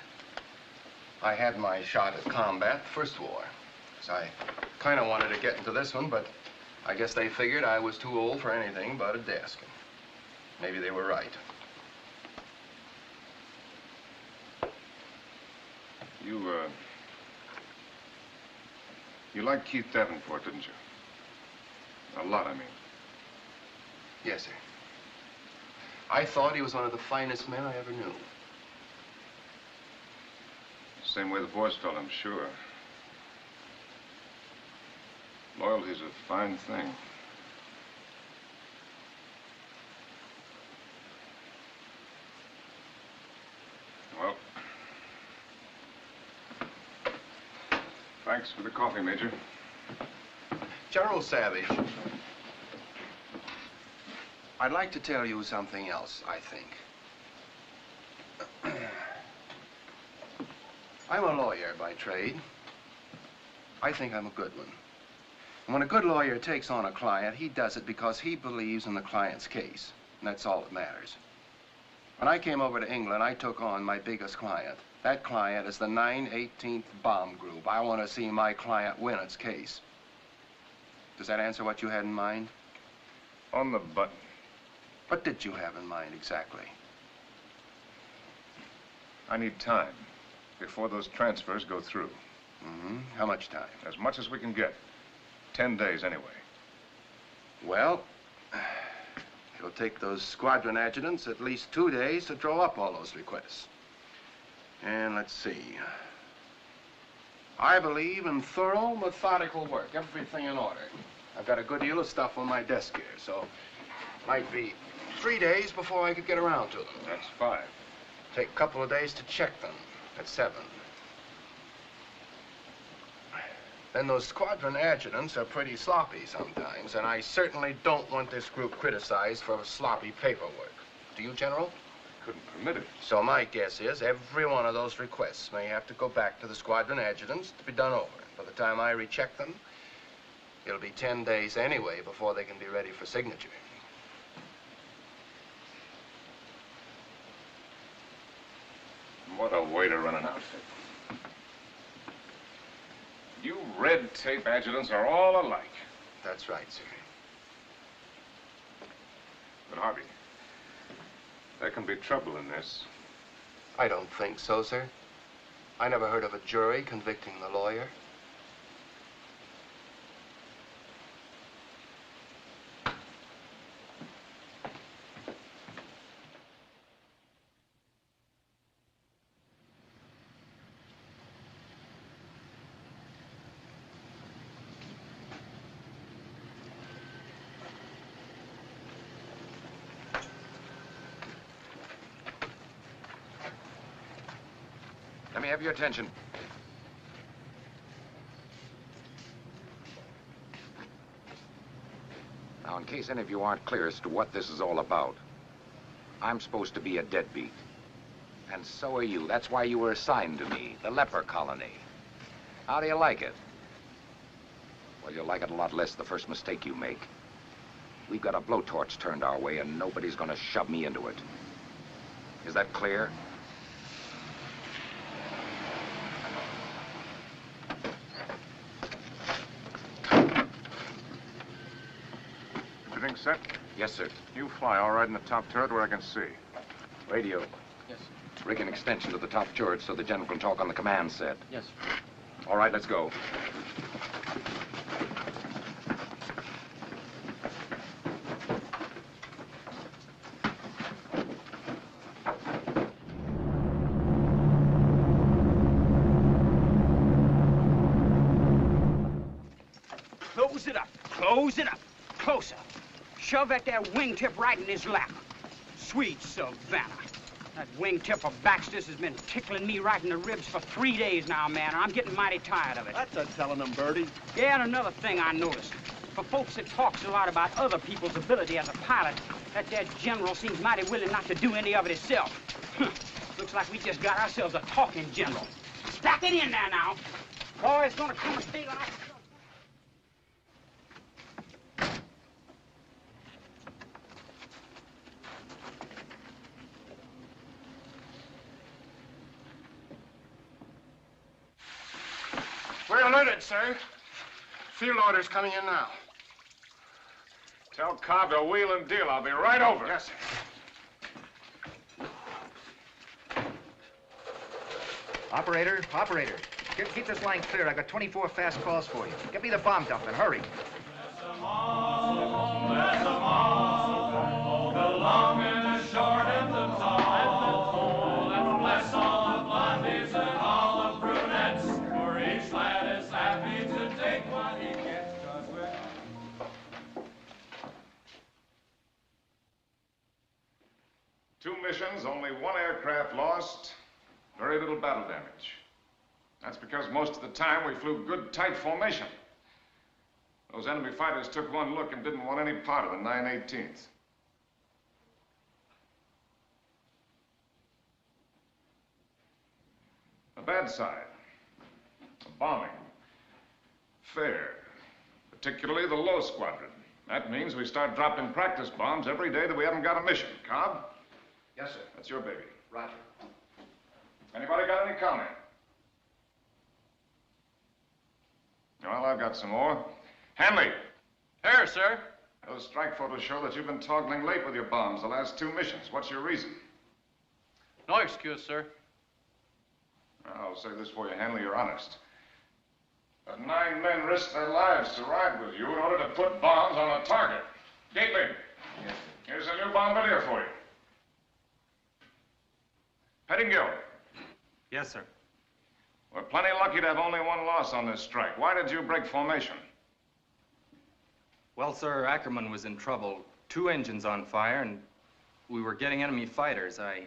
H: I had my shot at combat the first war. So I kind of wanted to get into this one, but I guess they figured I was too old for anything but a desk. Maybe they were right.
I: You liked Keith Davenport, didn't you? A lot, I mean.
H: Yes, sir. I thought he was one of the finest men I ever knew.
I: Same way the boys felt, I'm sure. Loyalty's a fine thing. Well, thanks for the coffee, Major.
H: General Savage, I'd like to tell you something else, I think. I'm a lawyer by trade. I think I'm a good one. And when a good lawyer takes on a client, he does it because he believes in the client's case. And that's all that matters. When I came over to England, I took on my biggest client. That client is the 918th Bomb Group. I want to see my client win its case. Does that answer what you had in mind?
I: On the button.
H: What did you have in mind exactly?
I: I need time before those transfers go through.
H: Mm-hmm. How much time?
I: As much as we can get. 10 days, anyway.
H: Well, It'll take those squadron adjutants at least 2 days to draw up all those requests. And let's see. I believe in thorough, methodical work, everything in order. I've got a good deal of stuff on my desk here, so it might be 3 days before I could get around to them.
J: That's 5.
H: Take a couple of days to check them. That's 7. Then those squadron adjutants are pretty sloppy sometimes, and I certainly don't want this group criticized for sloppy paperwork. Do you, General?
J: Couldn't permit it.
H: So my guess is every one of those requests may have to go back to the squadron adjutants to be done over. By the time I recheck them, it'll be 10 days anyway before they can be ready for signature.
J: What a way to run an outfit. You red tape adjutants are all alike.
H: That's right, sir.
J: But Harvey, there can be trouble in this.
H: I don't think so, sir. I never heard of a jury convicting the lawyer.
F: Let me have your attention. Now, in case any of you aren't clear as to what this is all about, I'm supposed to be a deadbeat. And so are you. That's why you were assigned to me, the leper colony. How do you like it? Well, you'll like it a lot less the first mistake you make. We've got a blowtorch turned our way, and nobody's gonna shove me into it. Is that clear?
J: Everything set?
F: Yes, sir.
J: You fly all right in the top turret where I can see.
F: Radio.
A: Yes,
F: Rig an extension to the top turret so the general can talk on the command set.
A: yes.
F: All right, let's go.
Q: Close it up. Close it up. Closer. Shove that there wingtip right in his lap. Sweet Savannah. That wingtip of Baxter's has been tickling me right in the ribs for 3 days now, man. I'm getting mighty tired of it.
L: That's a telling them, Birdie.
Q: Yeah, and another thing I noticed. For folks that talks a lot about other people's ability as a pilot, that there general seems mighty willing not to do any of it himself. Looks like we just got ourselves a talking general. Stack it in there now. Boy, it's gonna come a day like...
H: We're alerted, sir. Field orders coming in now.
J: Tell Cobb to wheel and deal. I'll be right over.
H: Yes, sir.
P: Operator, keep this line clear. I got 24 fast calls for you. Get me the bomb dump and hurry.
O: The long and the short and the tall, and bless all the blondies and all the brunettes, for each lad is happy to take what he gets, 'cause we're...
J: Two missions, only one aircraft lost, very little battle damage. That's because most of the time we flew good, tight formation. Those enemy fighters took one look and didn't want any part of the 9/18th. The bad side, the bombing, fair, particularly the low squadron. That means we start dropping practice bombs every day that we haven't got a mission. Cobb?
P: Yes, sir.
J: That's your baby.
P: Roger.
J: Anybody got any comment? Well, I've got some more. Hanley.
A: Here, sir.
J: Those strike photos show that you've been toggling late with your bombs the last 2 missions. What's your reason?
A: No excuse, sir.
J: I'll say this for you, Hanley, you're honest. But 9 men risked their lives to ride with you in order to put bombs on a target. Gately.
P: Yes,
J: Here's a new bombardier for you. Pettingill.
R: Yes, sir.
J: We're plenty lucky to have only one loss on this strike. Why did you break formation?
R: Well, sir, Ackerman was in trouble. 2 engines on fire, and we were getting enemy fighters. I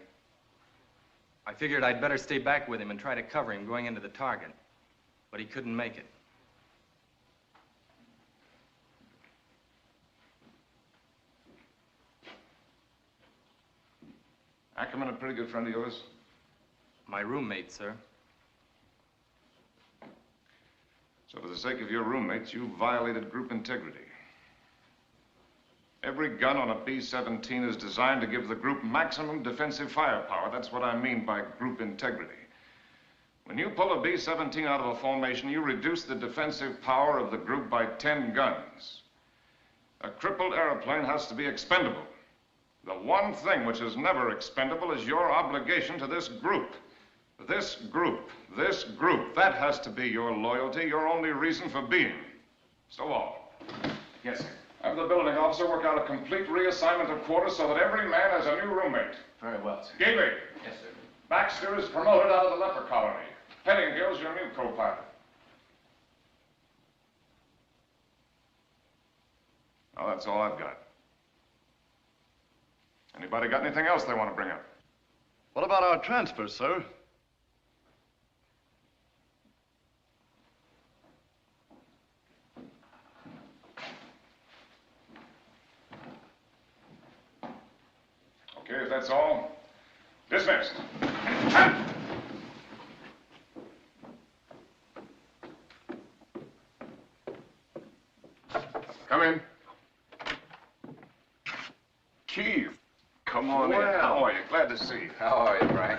R: figured I'd better stay back with him and try to cover him going into the target. But he couldn't make it.
J: Ackerman a pretty good friend of yours?
R: My roommate, sir.
J: So for the sake of your roommates, you violated group integrity. Every gun on a B-17 is designed to give the group maximum defensive firepower. That's what I mean by group integrity. When you pull a B-17 out of a formation, you reduce the defensive power of the group by 10 guns. A crippled airplane has to be expendable. The one thing which is never expendable is your obligation to this group. This group, this group. That has to be your loyalty, your only reason for being. So long.
H: Yes, sir.
J: Have the building officer work out a complete reassignment of quarters so that every man has a new roommate.
H: Very well, sir.
J: Gately.
H: Yes, sir.
J: Baxter is promoted out of the leper colony. Pettingill's your new co-pilot. Well, that's all I've got. Anybody got anything else they want to bring up?
B: What about our transfer, sir?
J: Okay, if that's all, dismissed. Come in. Keith, come on in. How are you? Glad to see you.
E: How are you, Frank?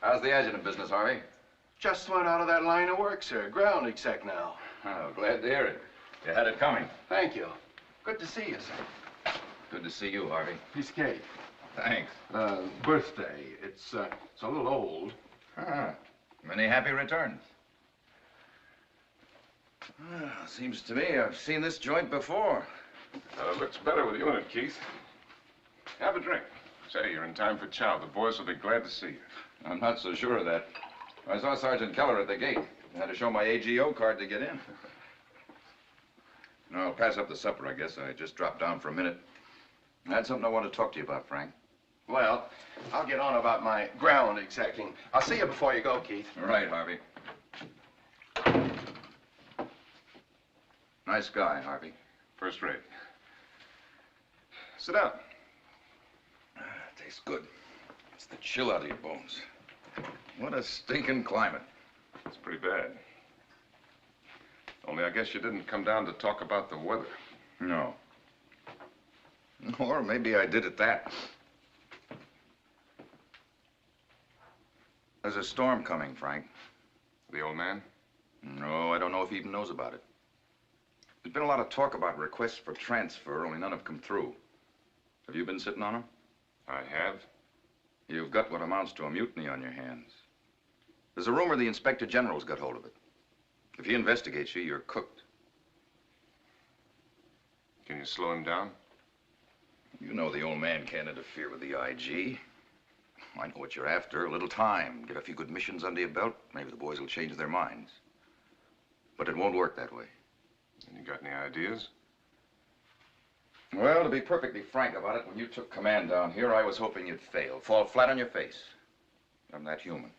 E: How's the adjutant business, Harvey?
H: Just went out of that line of work, sir. Ground exec now.
E: Oh, glad to hear it. You had it coming.
H: Thank you. Good to see you, sir.
E: Good to see you, Harvey.
H: Piece of cake.
E: Thanks.
H: Birthday. It's a little old.
E: Many happy returns. Seems to me I've seen this joint before.
J: It looks better with you in it, Keith. Have a drink. Say, you're in time for chow. The boys will be glad to see you.
E: I'm not so sure of that. I saw Sergeant Keller at the gate. I had to show my AGO card to get in. No, I'll pass up the supper, I guess. I just dropped down for a minute. I had something I want to talk to you about, Frank.
H: Well, I'll get on about my ground execing. I'll see you before you go, Keith.
E: All right, Harvey. Nice guy, Harvey.
J: First rate. Sit down.
E: Tastes good. It's the chill out of your bones. What a stinking climate.
J: It's pretty bad. Only I guess you didn't come down to talk about the weather.
E: No. Or maybe I did at that. There's a storm coming, Frank.
J: The old man?
E: No, I don't know if he even knows about it. There's been a lot of talk about requests for transfer, only none have come through. Have you been sitting on them?
J: I have.
E: You've got what amounts to a mutiny on your hands. There's a rumor the Inspector General's got hold of it. If he investigates you, you're cooked.
J: Can you slow him down?
E: You know the old man can't interfere with the IG. I know what you're after. A little time. Get a few good missions under your belt. Maybe the boys will change their minds. But it won't work that way.
J: And you got any ideas?
E: Well, to be perfectly frank about it, when you took command down here, I was hoping you'd fail. Fall flat on your face. I'm that human.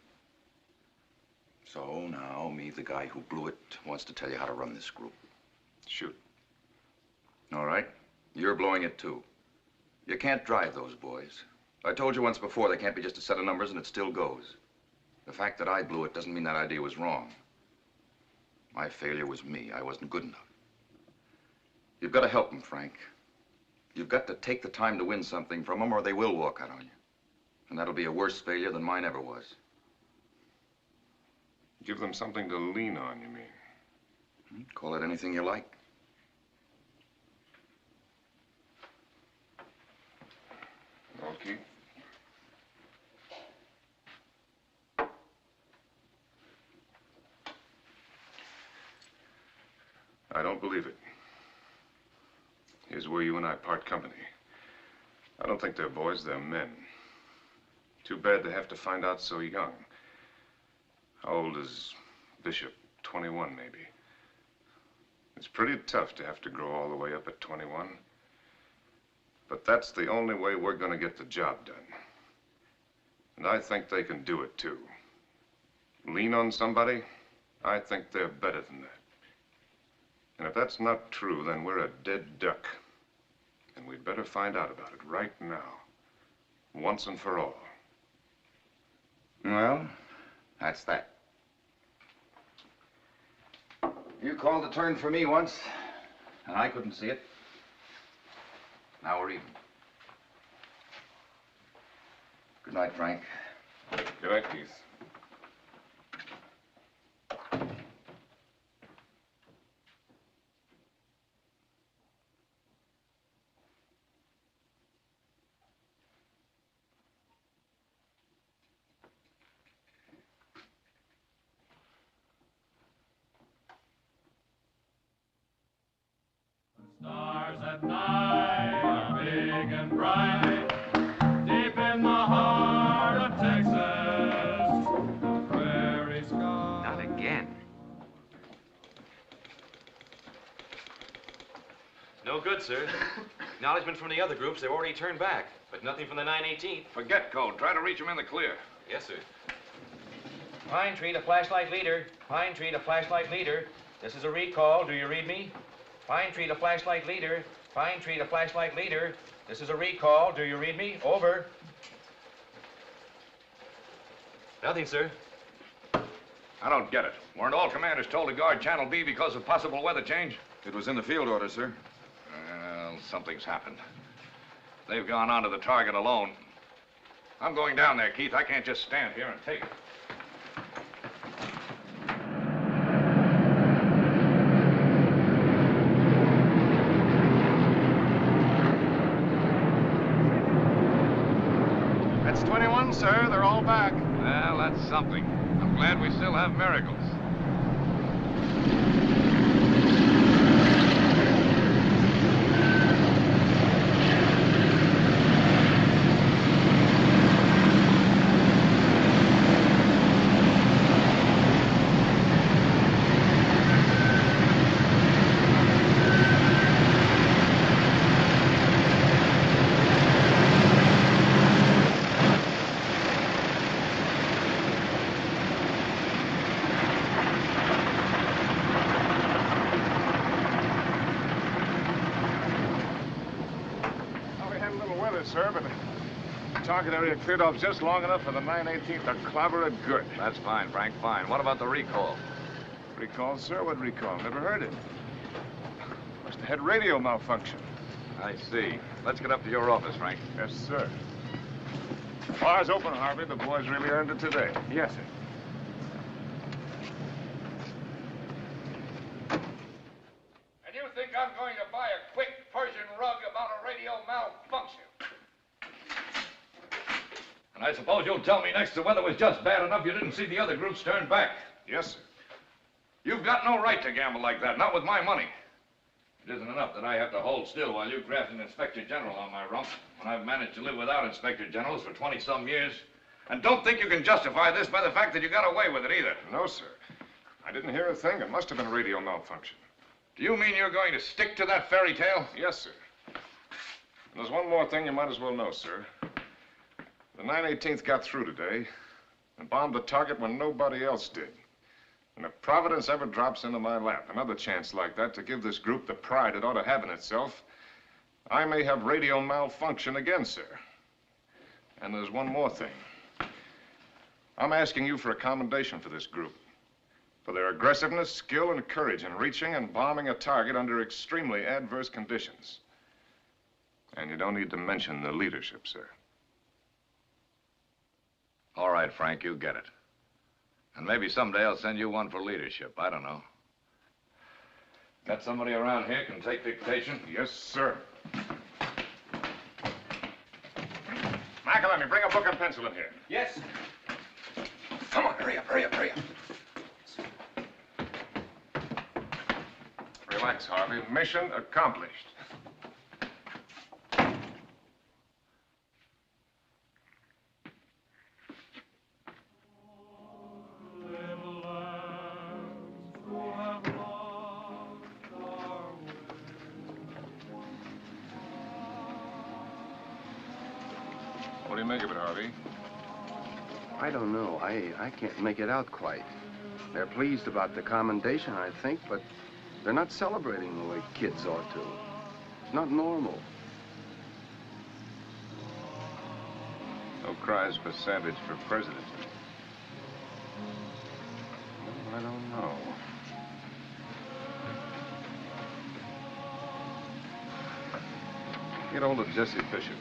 E: So now, me, the guy who blew it, wants to tell you how to run this group.
J: Shoot.
E: All right. You're blowing it, too. You can't drive those boys. I told you once before, they can't be just a set of numbers, and it still goes. The fact that I blew it doesn't mean that idea was wrong. My failure was me. I wasn't good enough. You've got to help them, Frank. You've got to take the time to win something from them, or they will walk out on you. And that'll be a worse failure than mine ever was.
J: Give them something to lean on, you mean?
E: Call it anything you like.
J: Okay. I don't believe it. Here's where you and I part company.
I: I don't think they're boys, they're men. Too bad they have to find out so young. How old is Bishop? 21, maybe. It's pretty tough to have to grow all the way up at 21. But that's the only way we're going to get the job done. And I think they can do it, too. Lean on somebody? I think they're better than that. And if that's not true, then we're a dead duck. And we'd better find out about it right now. Once and for all.
F: Well, that's that. You called a turn for me once, and I couldn't see it. Now we're even. Good night, Frank.
I: Good night, Keith.
O: Stars at night are big and bright, deep in the heart of Texas, the prairie sky.
N: Not again.
S: No good, sir. Acknowledgement from the other groups, they've already turned back, but nothing from the 918th.
K: Forget code. Try to reach him in the clear.
S: Yes, sir.
T: Pine Tree to flashlight leader. Pine Tree to flashlight leader. This is a recall. Do you read me? Pine Tree to flashlight leader. Pine Tree to flashlight leader. This is a recall. Do you read me? Over.
S: Nothing, sir.
K: I don't get it. Weren't all commanders told to guard Channel B because of possible weather change?
E: It was in the field order, sir.
K: Well, something's happened. They've gone onto the target alone. I'm going down there, Keith. I can't just stand here and take it.
B: That's 21, sir. They're all back.
K: Well, that's something. I'm glad we still have miracles.
J: Sir, but the target area cleared off just long enough for the 918th to clobber it good.
K: That's fine, Frank, fine. What about the recall?
J: Recall, sir? What recall? Never heard it. Must have had radio malfunction.
K: I see. Let's get up to your office, Frank.
J: Yes, sir. Bar's open, Harvey. The boys really earned it today.
H: Yes, sir.
K: And you think I'm going to buy a quick Persian rug about a radio malfunction? And I suppose you'll tell me next the weather was just bad enough you didn't see the other groups turn back.
J: Yes, sir.
K: You've got no right to gamble like that, not with my money. It isn't enough that I have to hold still while you craft an inspector general on my rump when I've managed to live without inspector generals for 20-some years. And don't think you can justify this by the fact that you got away with it either.
J: No, sir. I didn't hear a thing. It must have been a radio malfunction.
K: Do you mean you're going to stick to that fairy tale?
J: Yes, sir. And there's one more thing you might as well know, sir. The 918th got through today and bombed the target when nobody else did. And if Providence ever drops into my lap another chance like that to give this group the pride it ought to have in itself, I may have radio malfunction again, sir. And there's one more thing. I'm asking you for a commendation for this group, for their aggressiveness, skill, and courage in reaching and bombing a target under extremely adverse conditions. And you don't need to mention the leadership, sir.
K: All right, Frank, you get it. And maybe someday I'll send you one for leadership. I don't know. Got somebody around here can take dictation?
J: Yes, sir. McElhenney, bring a book and pencil in here.
T: Yes.
J: Come on, hurry up, hurry up, hurry up. Relax, Harvey. Mission accomplished.
H: I don't know. I can't make it out quite. They're pleased about the commendation, I think, but they're not celebrating the way kids ought to. It's not normal.
J: No cries for Savage for president. Well, I don't know. Get hold of Jesse Bishop.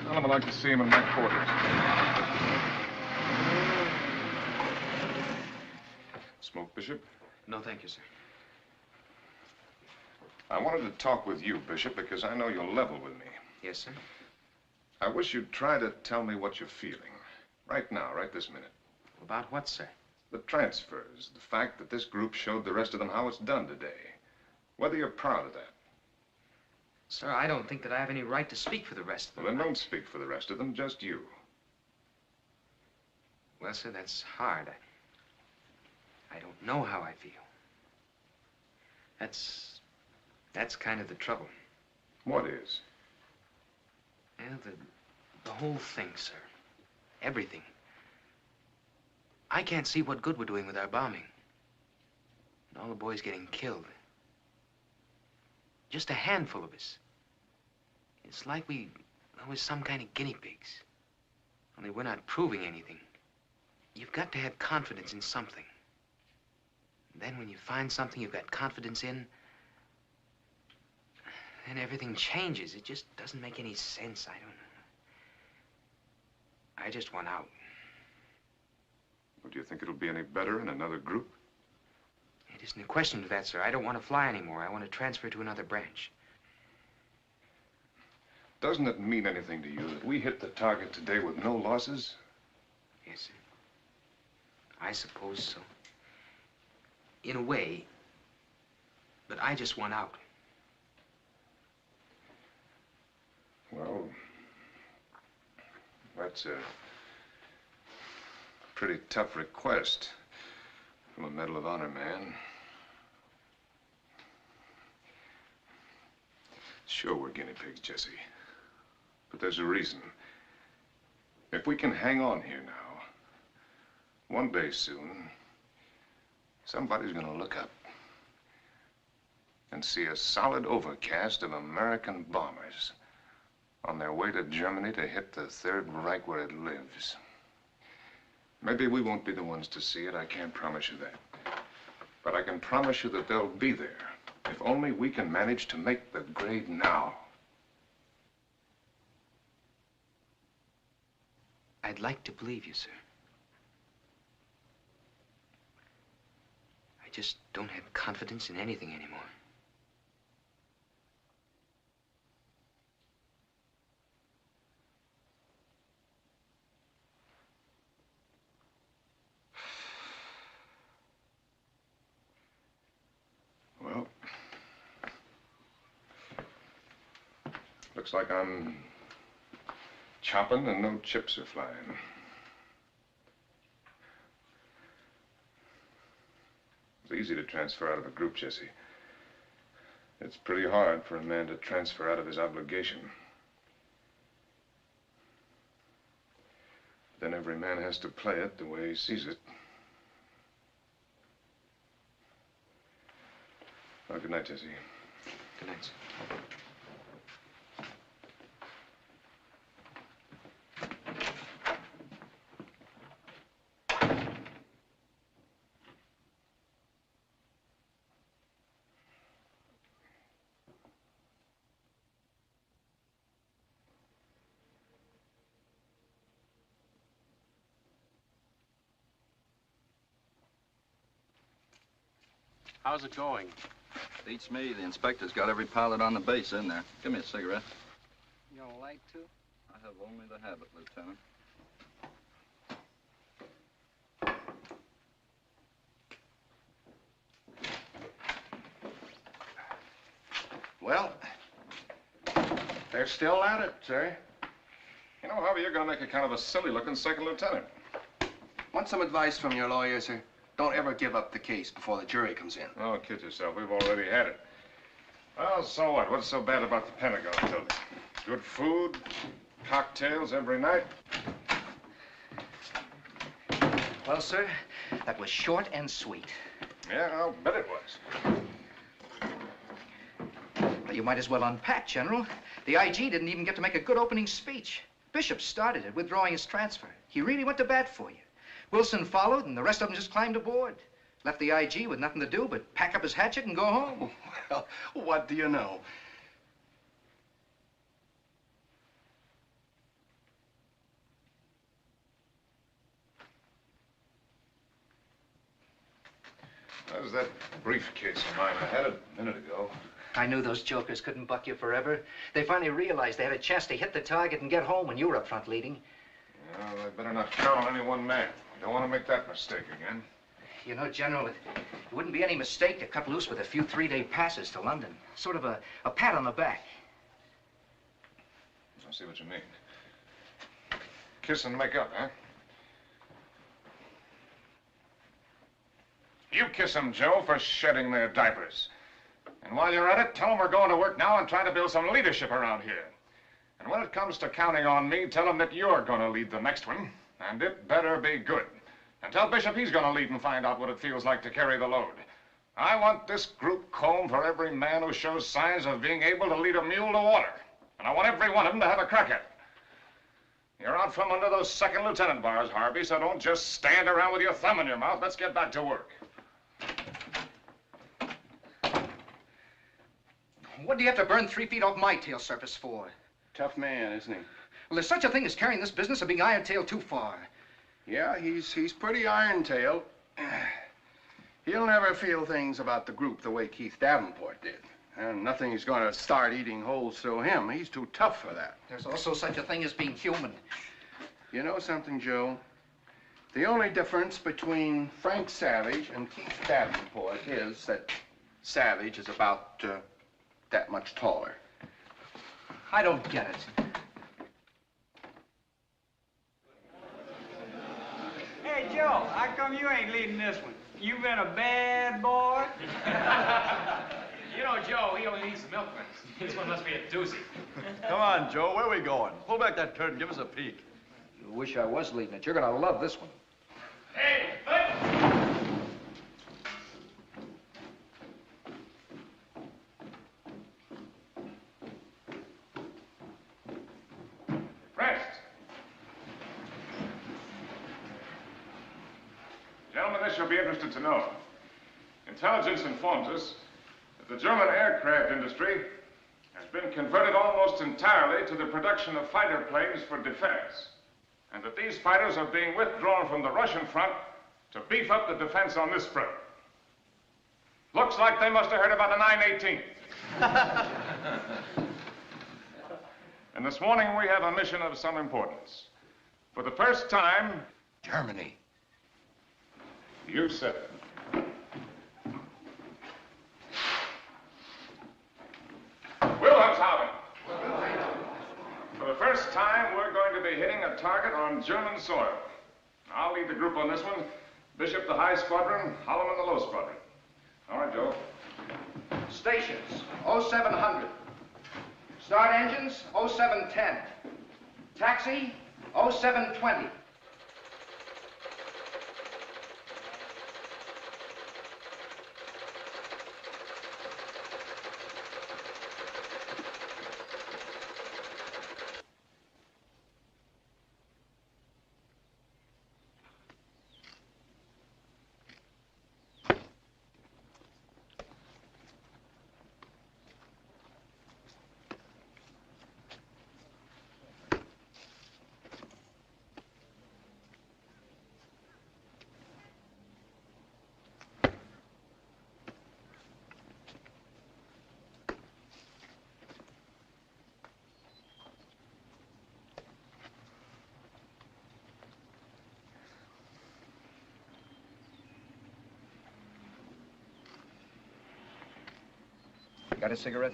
J: Tell him I'd like to see him in my quarters. Smoke, Bishop?
T: No, thank you, sir.
J: I wanted to talk with you, Bishop, because I know you're level with me.
T: Yes, sir.
J: I wish you'd try to tell me what you're feeling. Right now, right this minute.
T: About what, sir?
J: The transfers, the fact that this group showed the rest of them how it's done today. Whether you're proud of that.
T: Sir, I don't think that I have any right to speak for the rest of them.
J: Well, then don't speak for the rest of them, just you.
T: Well, sir, that's hard. I don't know how I feel. That's kind of the trouble.
J: What is?
T: Well, the whole thing, sir. Everything. I can't see what good we're doing with our bombing. And all the boys getting killed. Just a handful of us. It's like we was some kind of guinea pigs. Only we're not proving anything. You've got to have confidence in something. And then when you find something you've got confidence in, then everything changes. It just doesn't make any sense. I don't know. I just want out.
J: Well, do you think it'll be any better in another group?
T: It isn't a question of that, sir. I don't want to fly anymore. I want to transfer to another branch.
J: Doesn't it mean anything to you that we hit the target today with no losses?
T: Yes, sir. I suppose so. In a way. But I just want out.
J: Well, that's a pretty tough request from a Medal of Honor man. Sure, we're guinea pigs, Jesse. But there's a reason. If we can hang on here now, one day soon, somebody's gonna look up and see a solid overcast of American bombers on their way to Germany to hit the Third Reich where it lives. Maybe we won't be the ones to see it, I can't promise you that. But I can promise you that they'll be there, if only we can manage to make the grade now.
T: I'd like to believe you, sir. I just don't have confidence in anything anymore.
J: Well, looks like I'm chopping and no chips are flying. It's easy to transfer out of a group, Jesse. It's pretty hard for a man to transfer out of his obligation. Then every man has to play it the way he sees it. Well, good night, Jesse.
T: Good night, sir.
L: How's it going?
M: Beats me. The inspector's got every pilot on the base in there. Give me a cigarette.
A: You don't like to?
M: I have only the habit, Lieutenant.
H: Well, they're still at it, sir.
J: You know, Harvey, you're gonna make a kind of a silly-looking second lieutenant.
H: Want some advice from your lawyer, sir? Don't ever give up the case before the jury comes in.
J: Oh, kid yourself. We've already had it. Well, so what? What's so bad about the Pentagon building? Good food, cocktails every night.
P: Well, sir, that was short and sweet.
J: Yeah, I'll bet it was.
P: Well, you might as well unpack, General. The IG didn't even get to make a good opening speech. Bishop started it, withdrawing his transfer. He really went to bat for you. Wilson followed, and the rest of them just climbed aboard. Left the IG with nothing to do but pack up his hatchet and go home.
H: Well, what do you know?
J: There's that briefcase of mine. I had it a minute ago.
P: I knew those jokers couldn't buck you forever. They finally realized they had a chance to hit the target and get home when you were up front leading.
J: Well, I better not count on any one man. I don't want to make that mistake again.
P: You know, General, it wouldn't be any mistake to cut loose with a few three-day passes to London. Sort of a pat on the back.
J: I see what you mean. Kiss and make up, huh? You kiss them, Joe, for shedding their diapers. And while you're at it, tell them we're going to work now and try to build some leadership around here. And when it comes to counting on me, tell them that you're going to lead the next one, and it better be good. And tell Bishop he's going to lead and find out what it feels like to carry the load. I want this group combed for every man who shows signs of being able to lead a mule to water. And I want every one of them to have a crack at it. You're out from under those second lieutenant bars, Harvey, so don't just stand around with your thumb in your mouth. Let's get back to work.
P: What do you have to burn 3 feet off my tail surface for?
H: Tough man, isn't he?
P: Well, there's such a thing as carrying this business of being iron-tailed too far.
H: Yeah, he's pretty iron-tailed. He'll never feel things about the group the way Keith Davenport did. And nothing's going to start eating holes through him. He's too tough for that.
P: There's also such a thing as being human.
H: You know something, Joe? The only difference between Frank Savage and Keith Davenport is that Savage is about that much taller.
P: I don't get it.
Q: Hey, Joe, how come you ain't leading this one? You been a bad boy?
S: You know, Joe, he only needs some milk. This one must be a doozy.
L: Come on, Joe, where are we going? Pull back that curtain, give us a peek.
P: You wish I was leading it. You're gonna love this one.
S: Hey,
J: Rest. Gentlemen, this you'll be interested to know. Intelligence informs us that the German aircraft industry has been converted almost entirely to the production of fighter planes for defense, and that these fighters are being withdrawn from the Russian front to beef up the defense on this front. Looks like they must have heard about the 918. And this morning we have a mission of some importance. For the first time,
H: Germany.
J: You said it. Wilhelmshaven. For the first time, we're going to be hitting a target on German soil. I'll lead the group on this one. Bishop the high squadron, Holloman the low squadron. All right, Joe.
P: Stations, 0700. Start engines, 0710. Taxi, 0720. Got a cigarette?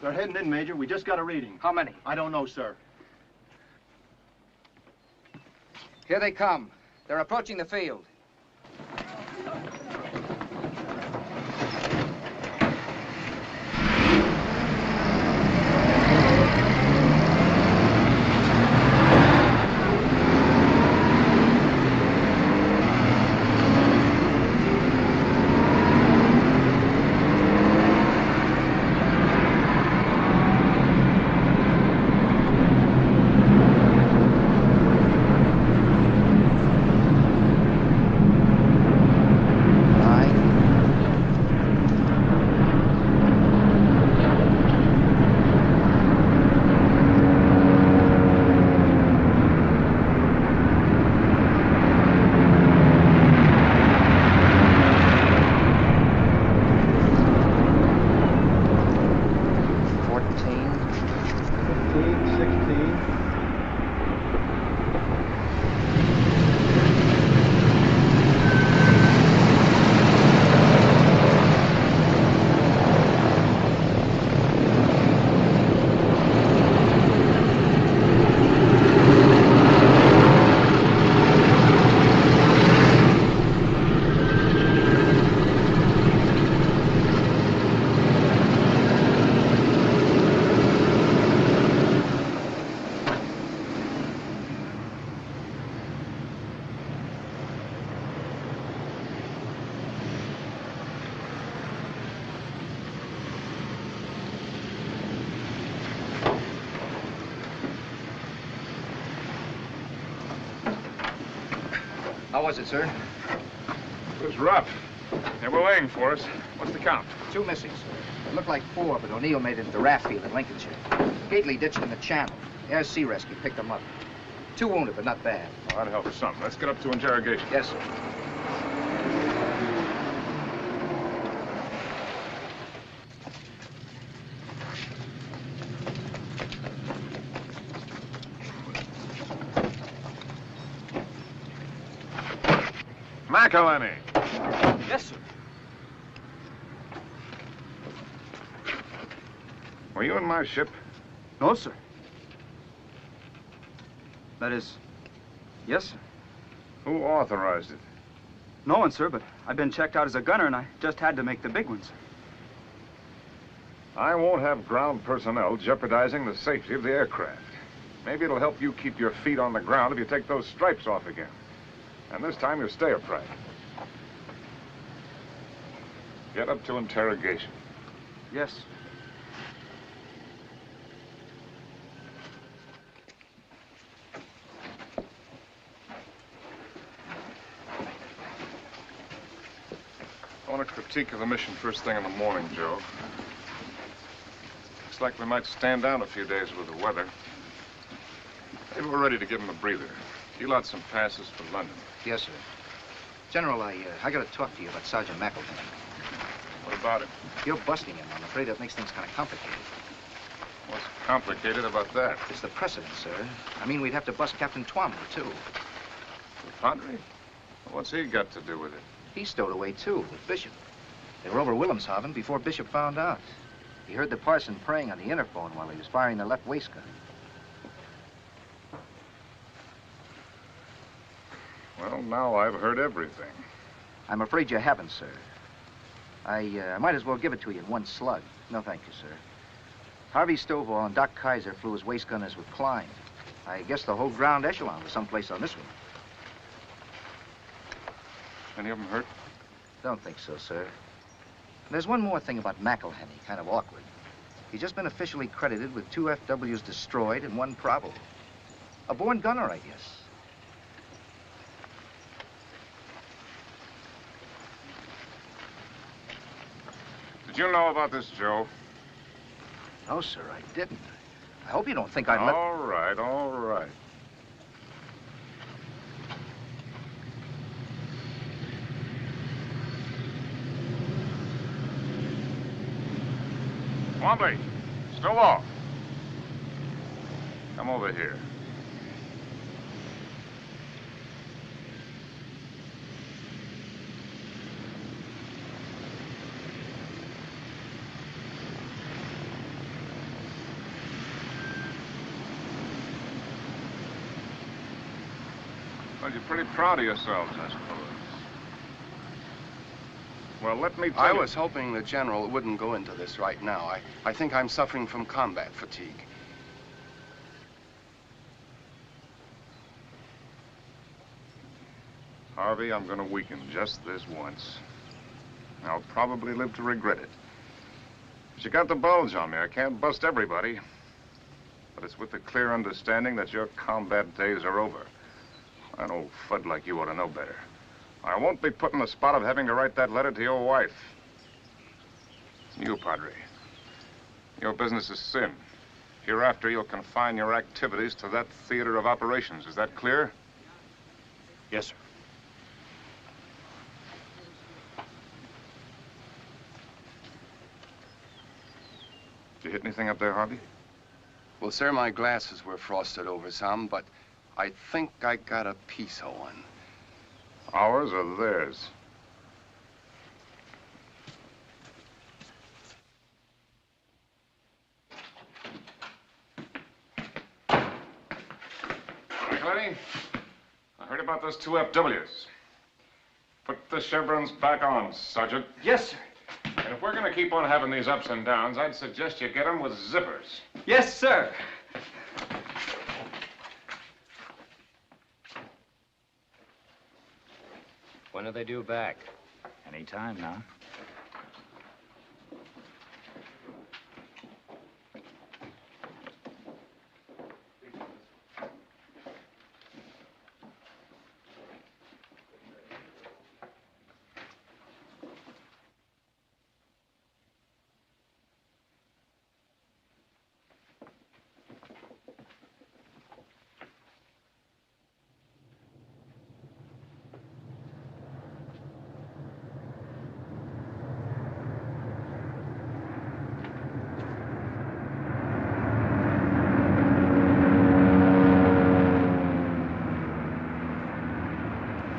L: They're heading in, Major. We just got a reading.
P: How many?
L: I don't know, sir.
P: Here they come. They're approaching the field.
C: How was it, sir?
J: It was rough. They were laying for us. What's the count?
P: 2 missing, sir. It looked like 4, but O'Neill made it to the raft field in Lincolnshire. Gately ditched in the channel. Air Sea Rescue picked them up. 2 wounded, but not bad.
J: Well, that'll help us some. Let's get up to interrogation.
P: Yes, sir.
J: McElhenney.
Q: Yes, sir.
J: Were you in my ship?
M: No, sir. That is, yes, sir.
J: Who authorized it?
M: No one, sir, but I've been checked out as a gunner, and I just had to make the big ones.
J: I won't have ground personnel jeopardizing the safety of the aircraft. Maybe it'll help you keep your feet on the ground if you take those stripes off again. And this time you'll stay upright. Get up to interrogation.
M: Yes.
J: I want a critique of the mission first thing in the morning, Joe. Looks like we might stand down a few days with the weather. Maybe we're ready to give him a breather. Deal out some passes for London.
P: Yes, sir. General, I got to talk to you about Sergeant McElhenney.
J: What about it?
P: You're busting him. I'm afraid that makes things kind of complicated.
J: What's complicated about that?
P: It's the precedent, sir. I mean, we'd have to bust Captain Twombly, too.
J: The Padre? What's he got to do with it?
P: He stowed away, too, with Bishop. They were over Wilhelmshaven before Bishop found out. He heard the parson praying on the interphone while he was firing the left waist gun.
J: Well, now I've heard everything.
P: I'm afraid you haven't, sir. I might as well give it to you in one slug. No, thank you, sir. Harvey Stovall and Doc Kaiser flew as waist gunners with Klein. I guess the whole ground echelon was someplace on this one.
J: Any of them hurt?
P: Don't think so, sir. There's one more thing about McElhenney, kind of awkward. He's just been officially credited with 2 FWs destroyed and 1 Bravo. A born gunner, I guess.
J: Did you know about this, Joe?
P: No, sir, I didn't. I hope you don't think I'm...
J: All right, all right. Twombly, Stovall. Come over here.
I: Well, you're pretty proud of yourselves, I suppose. Well, let me tell
H: I
I: you...
H: was hoping the General wouldn't go into this right now. I think I'm suffering from combat fatigue.
I: Harvey, I'm going to weaken just this once. I'll probably live to regret it. But you got the bulge on me. I can't bust everybody. But it's with the clear understanding that your combat days are over. An old fud like you ought to know better. I won't be put in the spot of having to write that letter to your wife. You, Padre. Your business is sin. Hereafter, you'll confine your activities to that theater of operations. Is that clear?
D: Yes, sir.
I: Did you hit anything up there, Harvey?
H: Well, sir, my glasses were frosted over some, but I think I got a piece of one.
I: Ours or theirs?
J: Lenny, I heard about those 2 FWs. Put the chevrons back on, Sergeant.
D: Yes, sir.
J: And if we're going to keep on having these ups and downs, I'd suggest you get them with zippers.
D: Yes, sir.
N: When are they due back? Any time now.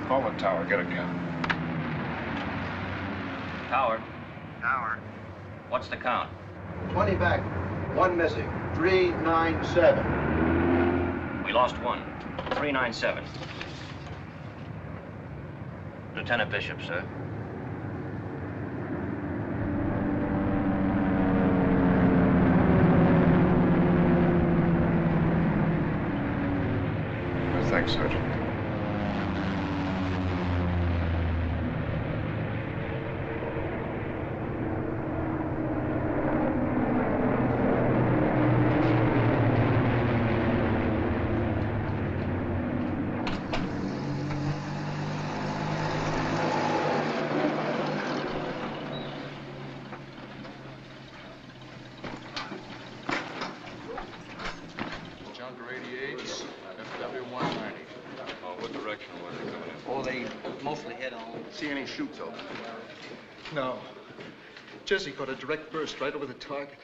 I: Call the tower, get a count.
U: Tower,
P: Tower.
U: what's the count?
G: 20 back, 1 missing. 397.
U: We lost 1. 397. Lieutenant Bishop, sir.
I: Thanks, Sergeant.
B: Junker 88, FW 190. Oh, what direction were they coming in?
P: Oh, they mostly head on.
H: See any chutes open?
L: No. Jesse caught a direct burst right over the target.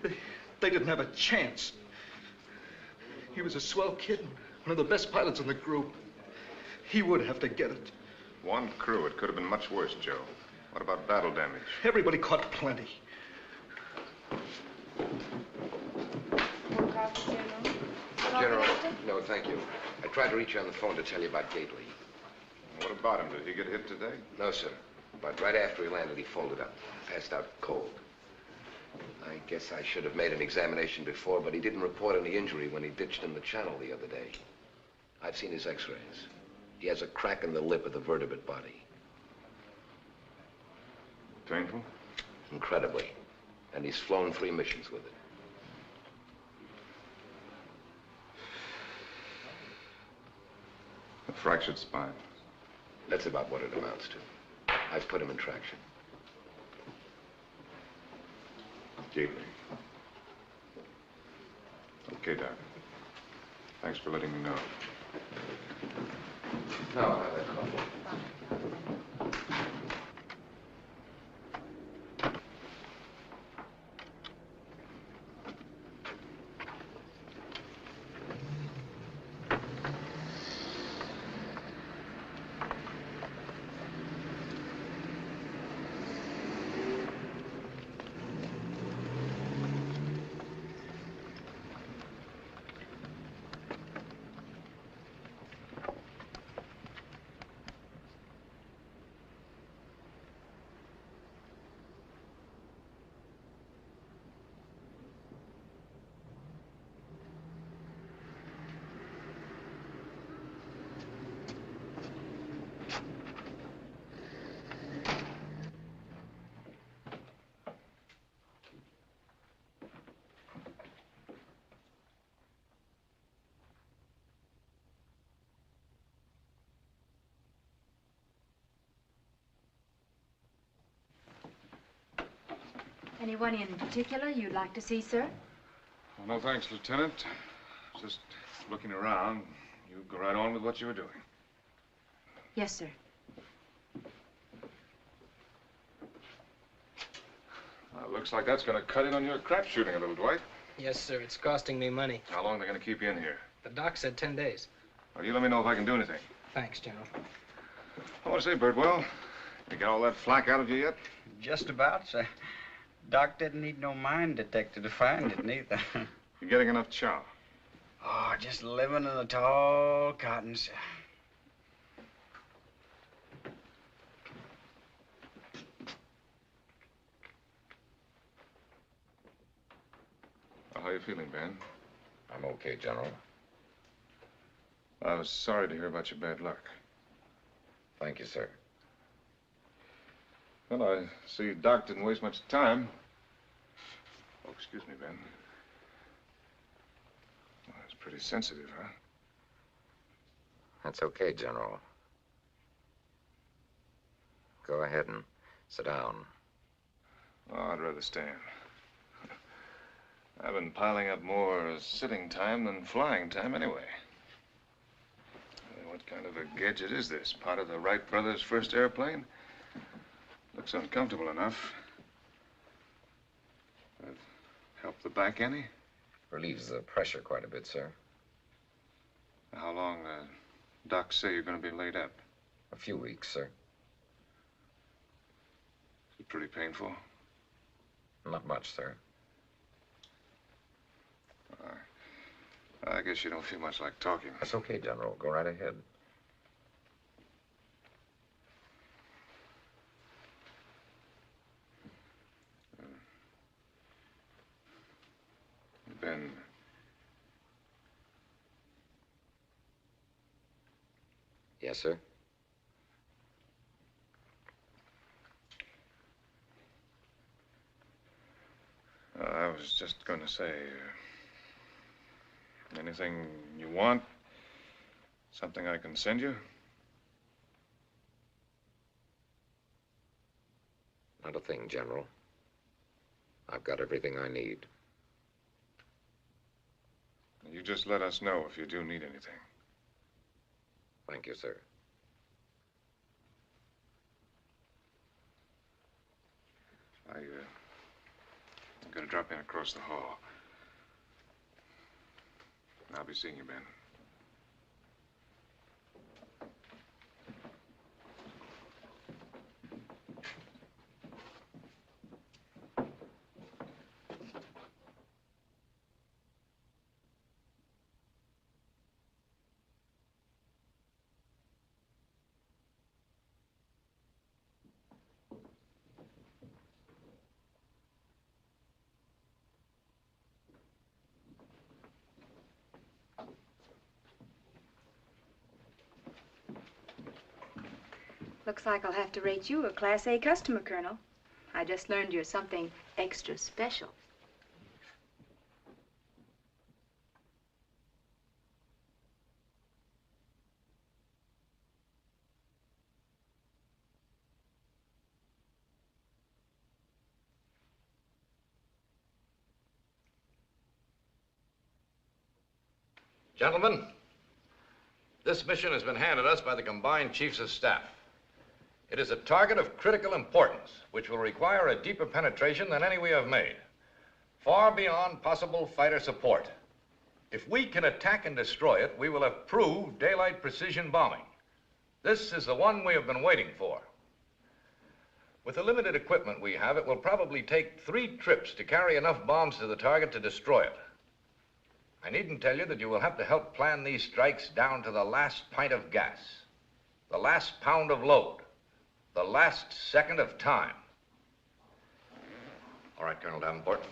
L: They didn't have a chance. He was a swell kid, one of the best pilots in the group. He would have to get it.
I: 1 crew. It could have been much worse, Joe. What about battle damage?
L: Everybody caught plenty.
F: General, no, thank you. I tried to reach you on the phone to tell you about Gately.
I: What about him? Did he get hit today?
F: No, sir. But right after he landed, he folded up, passed out cold. I guess I should have made an examination before, but he didn't report any injury when he ditched in the channel the other day. I've seen his x-rays. He has a crack in the lip of the vertebrate body.
I: Painful?
F: Incredibly. And he's flown 3 missions with it.
I: A fractured spine.
F: That's about what it amounts to. I've put him in traction.
I: Gately. Okay, Doc. Thanks for letting me know.
F: No, I'll have that coffee.
R: Anyone in particular you'd like to see, sir?
J: Oh, no thanks, Lieutenant. Just looking around. You go right on with what you were doing.
R: Yes, sir.
J: Well, looks like that's going to cut in on your crap shooting a little, Dwight.
V: Yes, sir. It's costing me money.
J: How long are they going to keep you in here?
V: The doc said 10 days.
J: Well, you let me know if I can do anything.
V: Thanks, General.
J: I want to say, Birdwell, you got all that flack out of you yet?
Q: Just about, sir. Doc didn't need no mine detector to find it, neither.
J: You getting enough chow?
Q: Oh, just living in the tall cotton, sir.
J: Well, how you feeling, Ben?
F: I'm okay, General.
J: I was sorry to hear about your bad luck.
F: Thank you, sir.
J: Well, I see Doc didn't waste much time. Oh, excuse me, Ben. Well, that's pretty sensitive, huh?
F: That's okay, General. Go ahead and sit down.
J: Oh, I'd rather stand. I've been piling up more sitting time than flying time anyway. What kind of a gadget is this? Part of the Wright brothers' first airplane? Looks uncomfortable enough. Help the back any?
F: Relieves the pressure quite a bit, sir.
J: How long, Doc say you're going to be laid up?
F: A few weeks, sir.
J: Is it pretty painful?
F: Not much, sir.
J: I guess you don't feel much like talking.
F: That's okay, General. Go right ahead.
J: Ben.
F: Yes, sir?
J: I was just going to say, anything you want? Something I can send you?
F: Not a thing, General. I've got everything I need.
J: You just let us know if you do need anything.
F: Thank you, sir.
J: I'm going to drop in across the hall. I'll be seeing you, Ben.
R: Looks like I'll have to rate you a Class A customer, Colonel. I just learned you're something extra special.
K: Gentlemen, this mission has been handed us by the combined chiefs of staff. It is a target of critical importance, which will require a deeper penetration than any we have made, far beyond possible fighter support. If we can attack and destroy it, we will have proved daylight precision bombing. This is the one we have been waiting for. With the limited equipment we have, it will probably take 3 trips to carry enough bombs to the target to destroy it. I needn't tell you that you will have to help plan these strikes down to the last pint of gas, the last pound of load, the last second of time. All right, Colonel Davenport.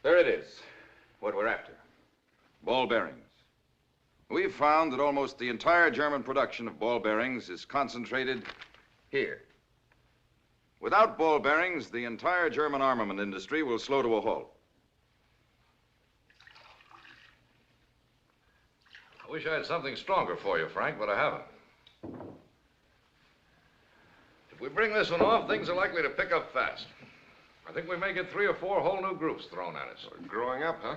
F: There it is, what we're after. Ball bearings. We've found that almost the entire German production of ball bearings is concentrated here. Without ball bearings, the entire German armament industry will slow to a halt.
K: Wish I had something stronger for you, Frank, but I haven't. If we bring this one off, things are likely to pick up fast. I think we may get 3 or 4 whole new groups thrown at us.
J: We're growing up, huh?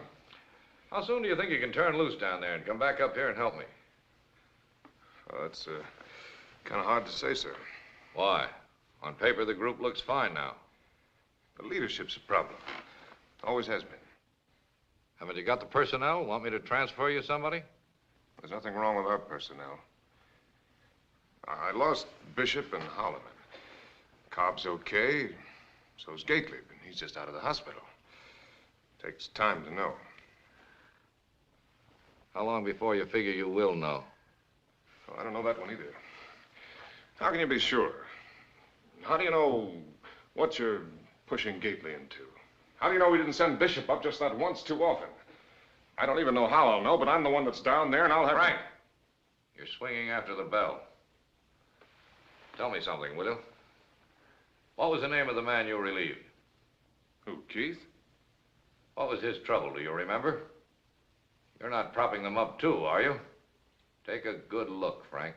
K: How soon do you think you can turn loose down there and come back up here and help me?
J: Well, that's kind of hard to say, sir.
K: Why? On paper, the group looks fine now.
J: The leadership's a problem. Always has been.
K: Haven't you got the personnel? Want me to transfer you somebody?
J: There's nothing wrong with our personnel. I lost Bishop and Holloman. Cobb's okay. So's Gately, but he's just out of the hospital. Takes time to know.
K: How long before you figure you will know?
J: Well, I don't know that one either. How can you be sure? How do you know what you're pushing Gately into? How do you know we didn't send Bishop up just that once too often? I don't even know how I'll know, but I'm the one that's down there, and I'll have...
K: Frank, you're swinging after the bell. Tell me something, will you? What was the name of the man you relieved?
J: Who, Keith?
K: What was his trouble, do you remember? You're not propping them up too, are you? Take a good look, Frank.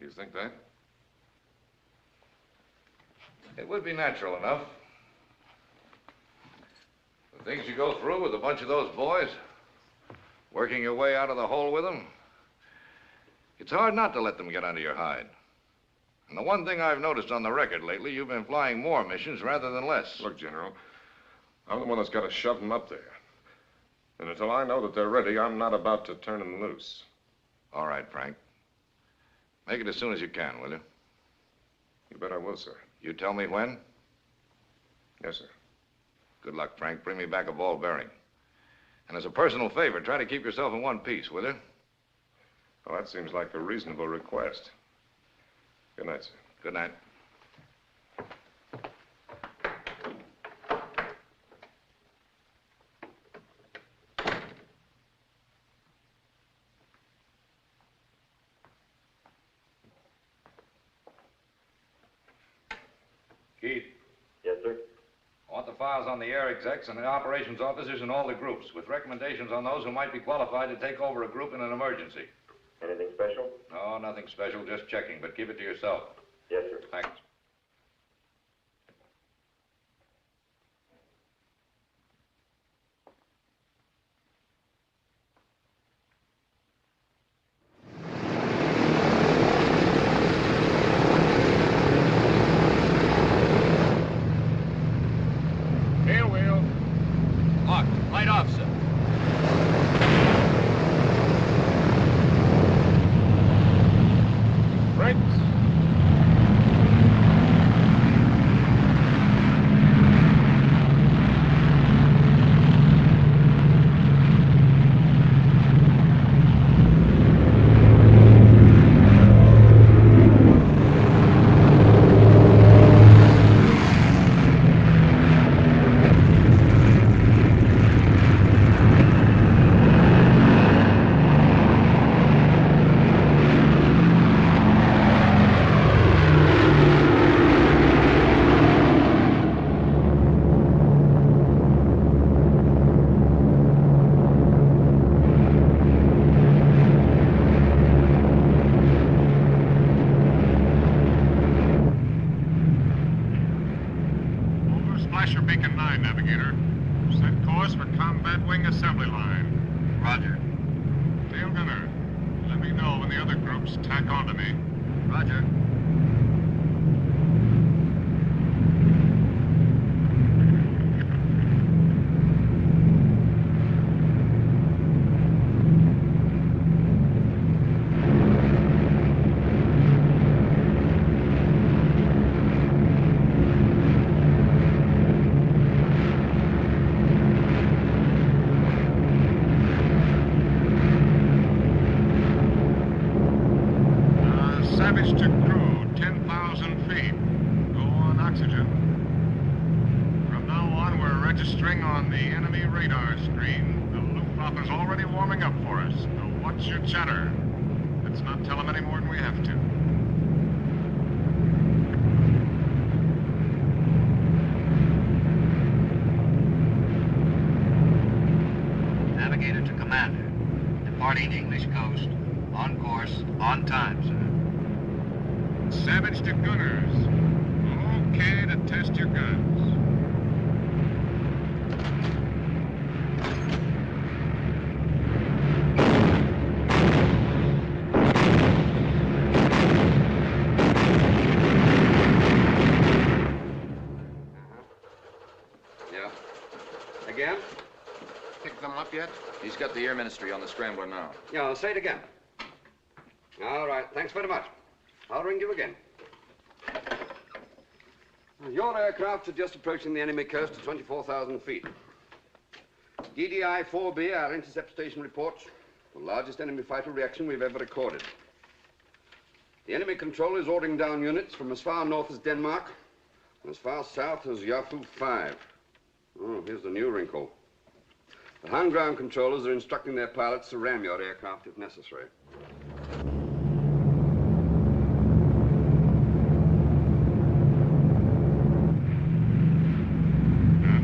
J: You think that?
K: It would be natural enough. The things you go through with a bunch of those boys, working your way out of the hole with them, it's hard not to let them get under your hide. And the one thing I've noticed on the record lately, you've been flying more missions rather than less.
J: Look, General, I'm the one that's got to shove them up there. And until I know that they're ready, I'm not about to turn them loose.
K: All right, Frank. Make it as soon as you can, will you?
J: You bet I will, sir.
K: You tell me when?
J: Yes, sir.
K: Good luck, Frank. Bring me back a ball bearing. And as a personal favor, try to keep yourself in one piece, will you?
J: Well, that seems like a reasonable request. Good night, sir.
K: Good night. Keith.
S: Yes, sir.
K: I want the files on the air execs and the operations officers in all the groups, with recommendations on those who might be qualified to take over a group in an emergency.
S: Anything special?
K: No, nothing special, just checking, but keep it to yourself.
S: Yes, sir.
K: Thanks.
J: Tail wheel.
K: Locked. Light off, sir.
J: Brakes.
E: Flasher Beacon 9, Navigator. Set course for Combat Wing Assembly Line.
H: Roger.
E: Tail gunner, let me know when the other groups tack onto me.
H: Roger.
E: Savage to crew, 10,000 feet. Go on oxygen. From now on, we're registering on the enemy radar screen. The Luftwaffe's already warming up for us. So watch your chatter. Let's not tell them any more than we have to.
O: Navigator to commander. Departing English coast. On course, on time, sir.
E: Savage to gunners. Okay to test your guns.
T: Yeah. Again?
C: Pick them up yet?
T: He's got the Air Ministry on the scrambler now.
W: Yeah, I'll say it again. All right, thanks very much. I'll ring you again. Your aircraft are just approaching the enemy coast at 24,000 feet. DDI-4B, our intercept station reports the largest enemy fighter reaction we've ever recorded. The enemy controller is ordering down units from as far north as Denmark and as far south as Yafu 5. Oh, here's the new wrinkle. The high ground controllers are instructing their pilots to ram your aircraft if necessary.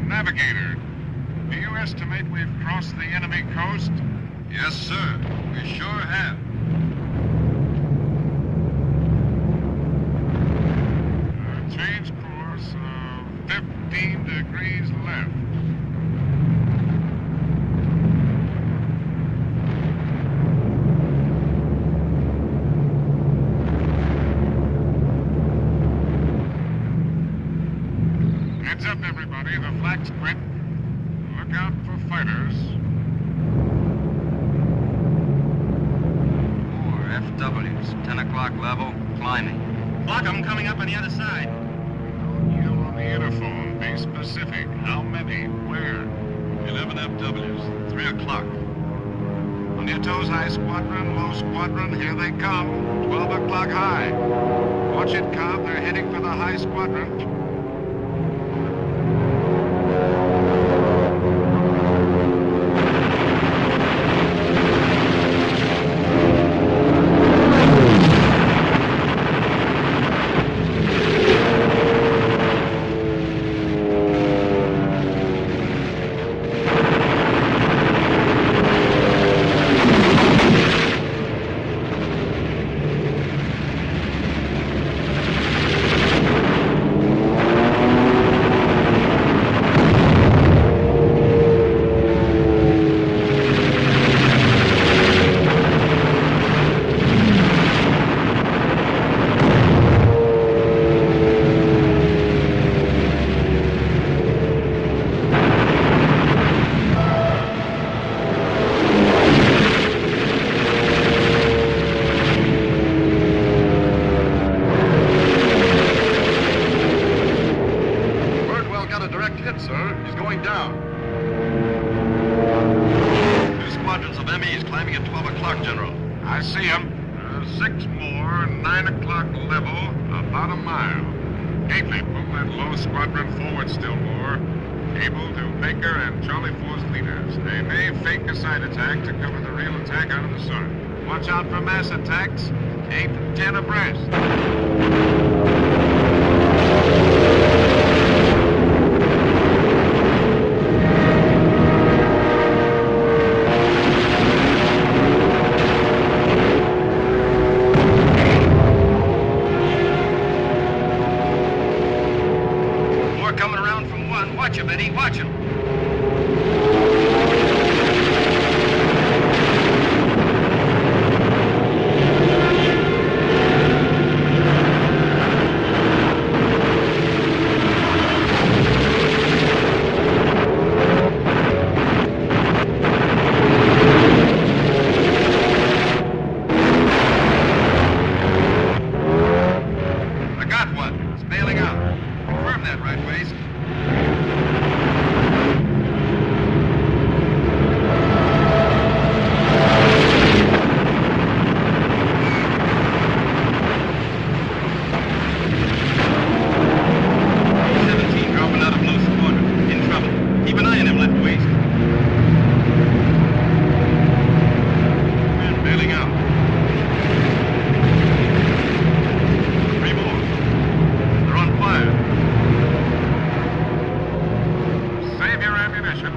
E: Navigator, do you estimate we've crossed the enemy coast?
B: Yes, sir. We sure have.
E: Change course, 15 degrees left. Heads up, everybody. The flag's quit. Look out for fighters.
O: 4 FWs, 10 o'clock level, climbing. Block 'em coming up on the other side.
E: Yell on the interphone. Be specific. How many? Where?
B: 11 FWs, 3 o'clock.
E: On your toes, high squadron, low squadron. Here they come. 12 o'clock high. Watch it, Cobb. They're heading for the high squadron.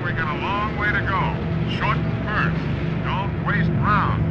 E: We got a long way to go. Short burst. Don't waste rounds.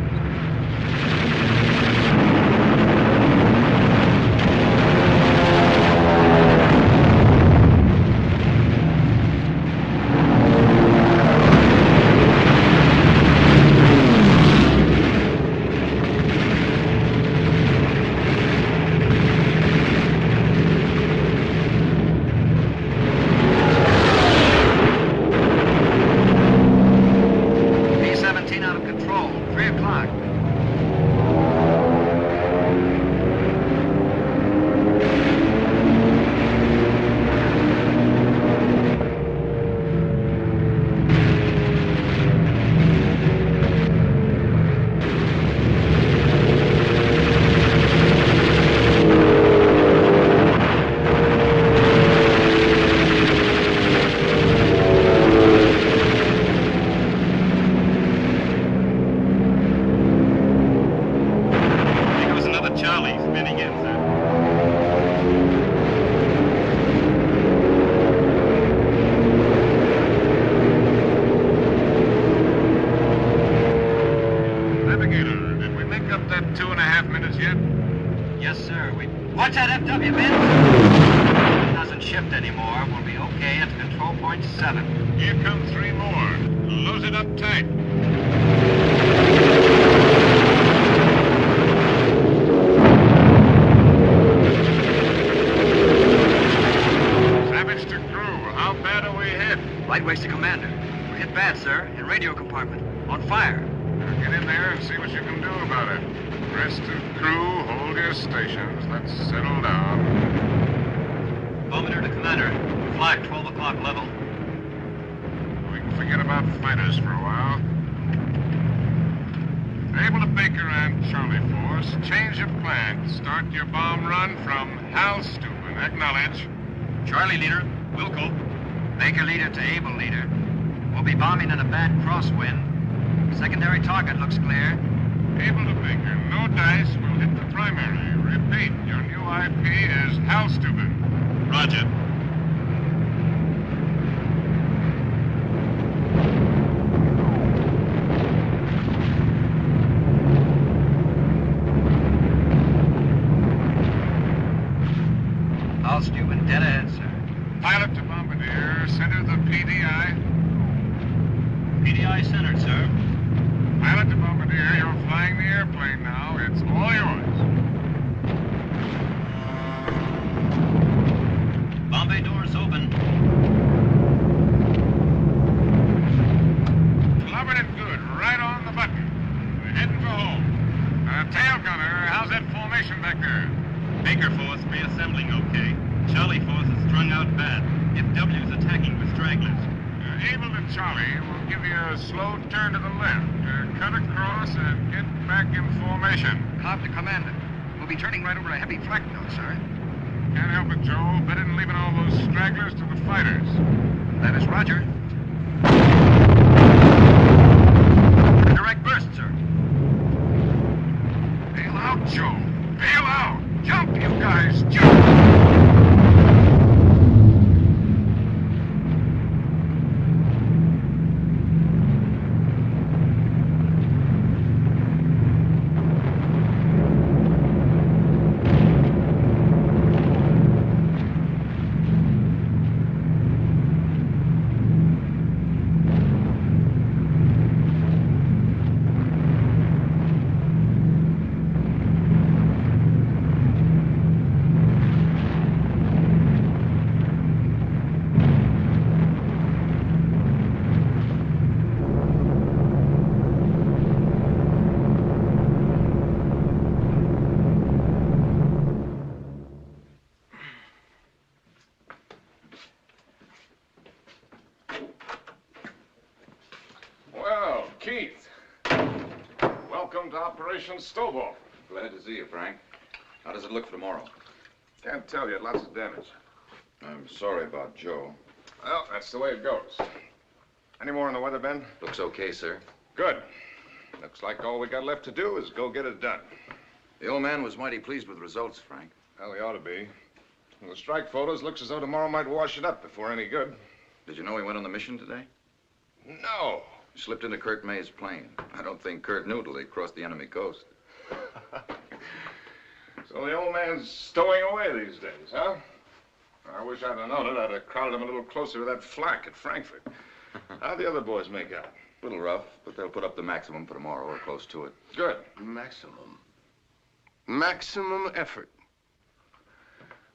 O: Charlie leader, Wilco. Baker leader to Able leader. We'll be bombing in a bad crosswind. Secondary target looks clear.
E: Able to Baker. No dice. We'll hit the primary. Repeat, your new IP is Halstubin.
O: Roger. Halstubin, dead ahead, sir.
E: Pilot to Bombardier, center the PDI.
O: PDI centered, sir.
E: Pilot to Bombardier, you're flying the airplane now. It's all yours.
O: Bombay doors open.
E: Clobbered it good, right on the button. We're heading for home. Tail gunner, how's that formation back there?
O: Baker force reassembling okay. Charlie force is strung out bad. FW's attacking with stragglers.
E: Able to Charlie will give you a slow turn to the left. Cut across and get back in formation.
P: Cobb to Commander. We'll be turning right over a heavy flak node, sir.
E: Can't help it, Joe. Better than leaving all those stragglers to the fighters.
P: That is Roger. Direct burst, sir.
E: Bail out, Joe. Bail out. Jump, you guys. Jump! Operation Stovall.
T: Glad to see you, Frank. How does it look for tomorrow?
J: Can't tell yet. Lots of damage.
T: I'm sorry about Joe.
J: Well, that's the way it goes. Any more on the weather, Ben?
T: Looks okay, sir.
J: Good. Looks like all we got left to do is go get it done.
T: The old man was mighty pleased with the results, Frank.
J: Well, he ought to be. From the strike photos, looks as though tomorrow might wash it up before any good.
T: Did you know he went on the mission today?
J: No.
T: You slipped into Kurt May's plane. I don't think Kurt knew till he crossed the enemy coast.
J: So the old man's stowing away these days, huh? I wish I'd have known it. I'd have crowded him a little closer to that flak at Frankfurt. How'd the other boys make out?
T: A little rough, but they'll put up the maximum for tomorrow or close to it.
J: Good.
H: Maximum. Maximum effort.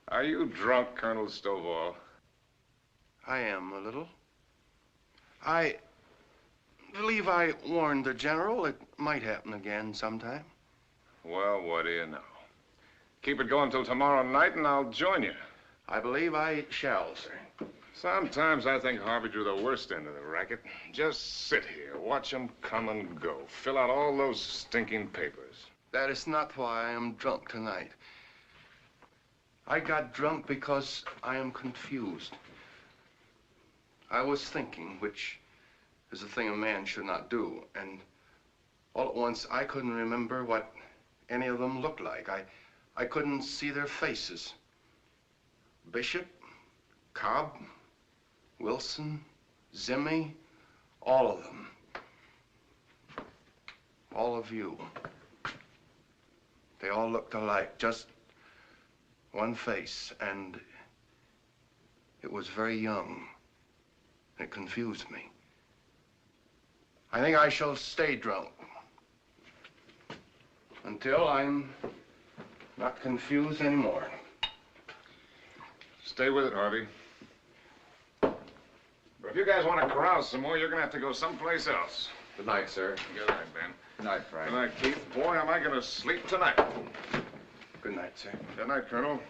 J: Are you drunk, Colonel Stovall?
H: I am a little. I believe I warned the general it might happen again sometime.
J: Well, what do you know? Keep it going till tomorrow night and I'll join you.
H: I believe I shall, sir.
J: Sometimes I think Harvey drew the worst end of the racket. Just sit here, watch them come and go. Fill out all those stinking papers.
H: That is not why I am drunk tonight. I got drunk because I am confused. I was thinking, which is a thing a man should not do, and all at once I couldn't remember what any of them looked like. I couldn't see their faces. Bishop, Cobb, Wilson, Zimmy, all of them. All of you. They all looked alike, just one face, and it was very young. It confused me. I think I shall stay drunk until I'm not confused anymore.
J: Stay with it, Harvey. But if you guys want to carouse some more, you're going to have to go someplace else.
T: Good night, sir.
J: Good night, Ben.
T: Good night, Frank.
J: Good night, Keith. Boy, am I going to sleep tonight.
H: Good night, sir.
J: Good night, Colonel.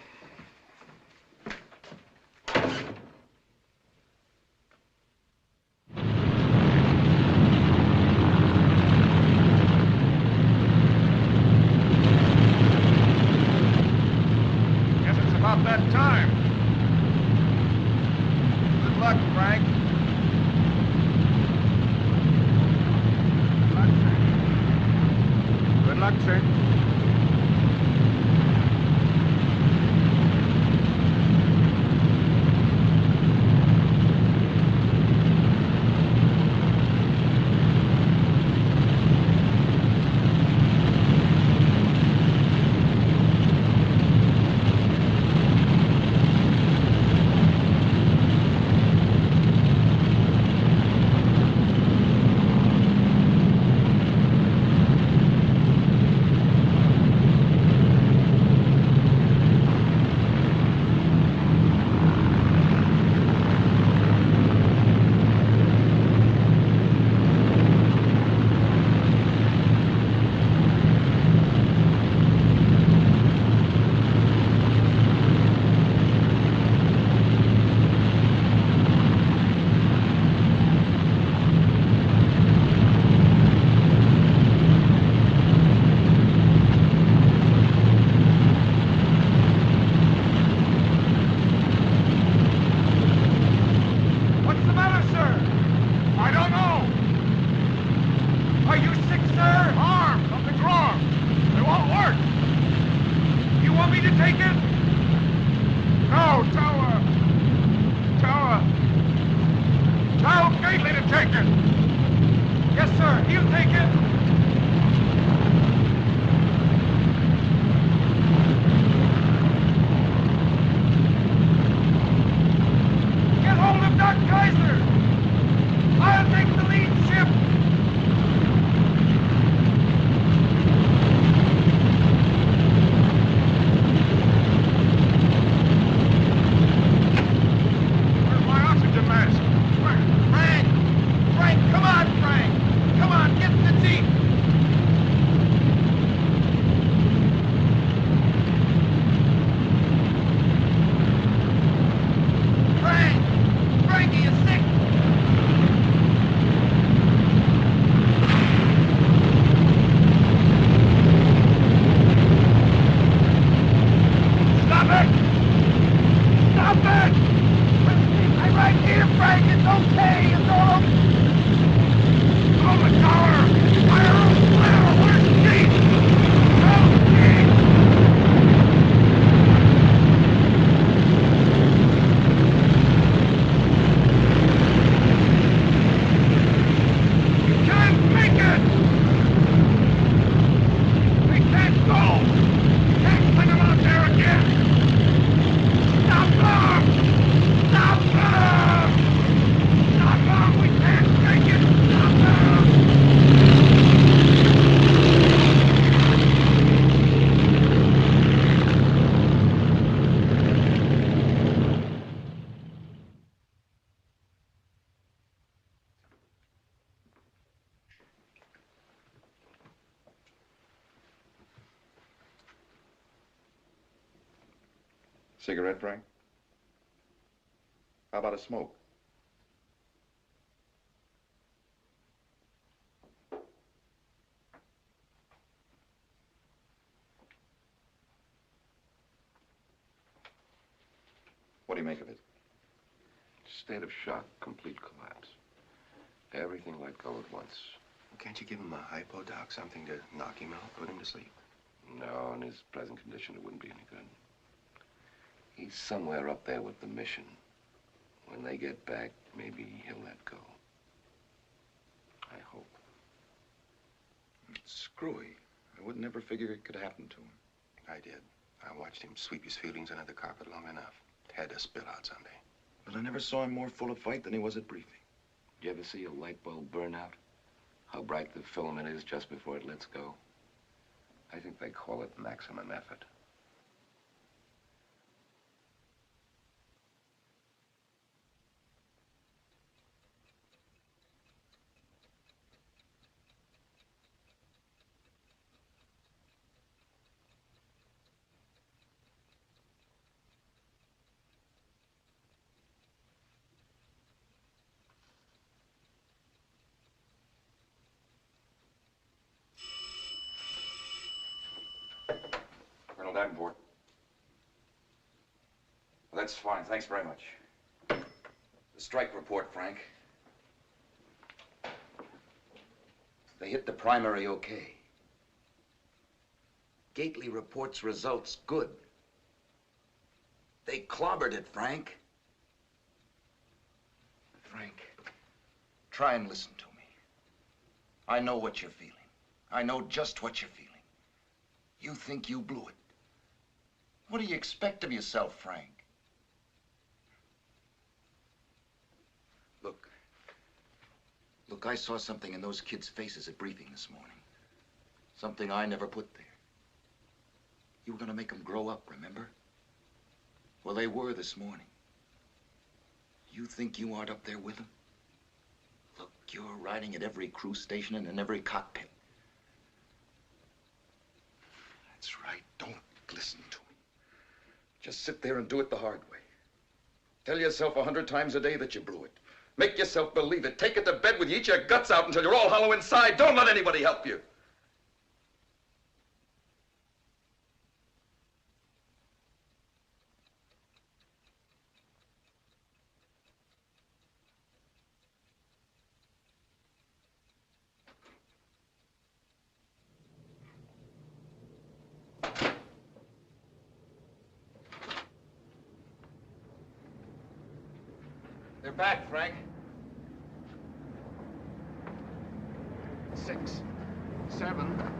E: Guess it's about that time. Good luck, Frank. Good luck, sir. Frank, come on, get in the jeep!
T: Cigarette, Frank? How about a smoke? What do you make of it?
F: State of shock, complete collapse. Everything let go at once.
H: Can't you give him a hypo, Doc? Something to knock him out, put him to sleep?
F: No, in his present condition, it wouldn't be any good. He's somewhere up there with the mission. When they get back, maybe he'll let go. I hope.
T: It's screwy. I would never figure it could happen to him.
H: I did. I watched him sweep his feelings under the carpet long enough. Had to spill out someday.
T: But I never saw him more full of fight than he was at briefing.
F: Did you ever see a light bulb burn out? How bright the filament is just before it lets go? I think they call it maximum effort.
N: Colonel Davenport. Well, that's fine. Thanks very much. The strike report, Frank. They hit the primary okay. Gately reports results good. They clobbered it, Frank.
T: Frank, try and listen to me. I know what you're feeling. I know just what you're feeling. You think you blew it. What do you expect of yourself, Frank? Look, I saw something in those kids' faces at briefing this morning. Something I never put there. You were gonna make them grow up, remember? Well, they were this morning. You think you aren't up there with them? Look, you're riding at every crew station and in every cockpit. That's right, don't listen to me. Just sit there and do it the hard way. Tell yourself 100 times a day that you blew it. Make yourself believe it. Take it to bed with you. Eat your guts out until you're all hollow inside. Don't let anybody help you.
H: They're back, Frank. 6, 7.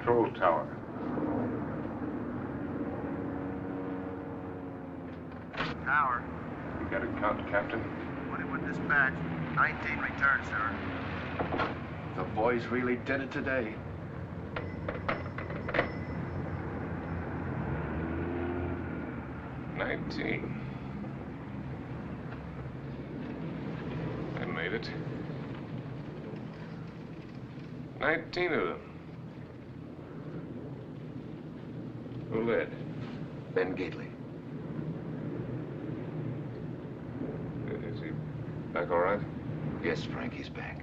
J: control tower.
A: Tower.
J: You got a count, Captain?
A: 21 dispatch. 19 returned, sir.
H: The boys really did it today.
J: I made it. 19 of them. Who led?
H: Ben Gately.
J: Is he back all right?
H: Yes, Frank, he's back.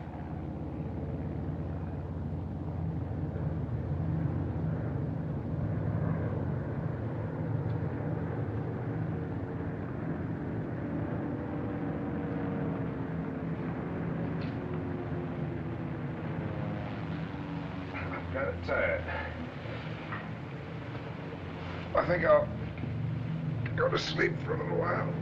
J: I'm kind of tired. I think I'll go to sleep for a little while.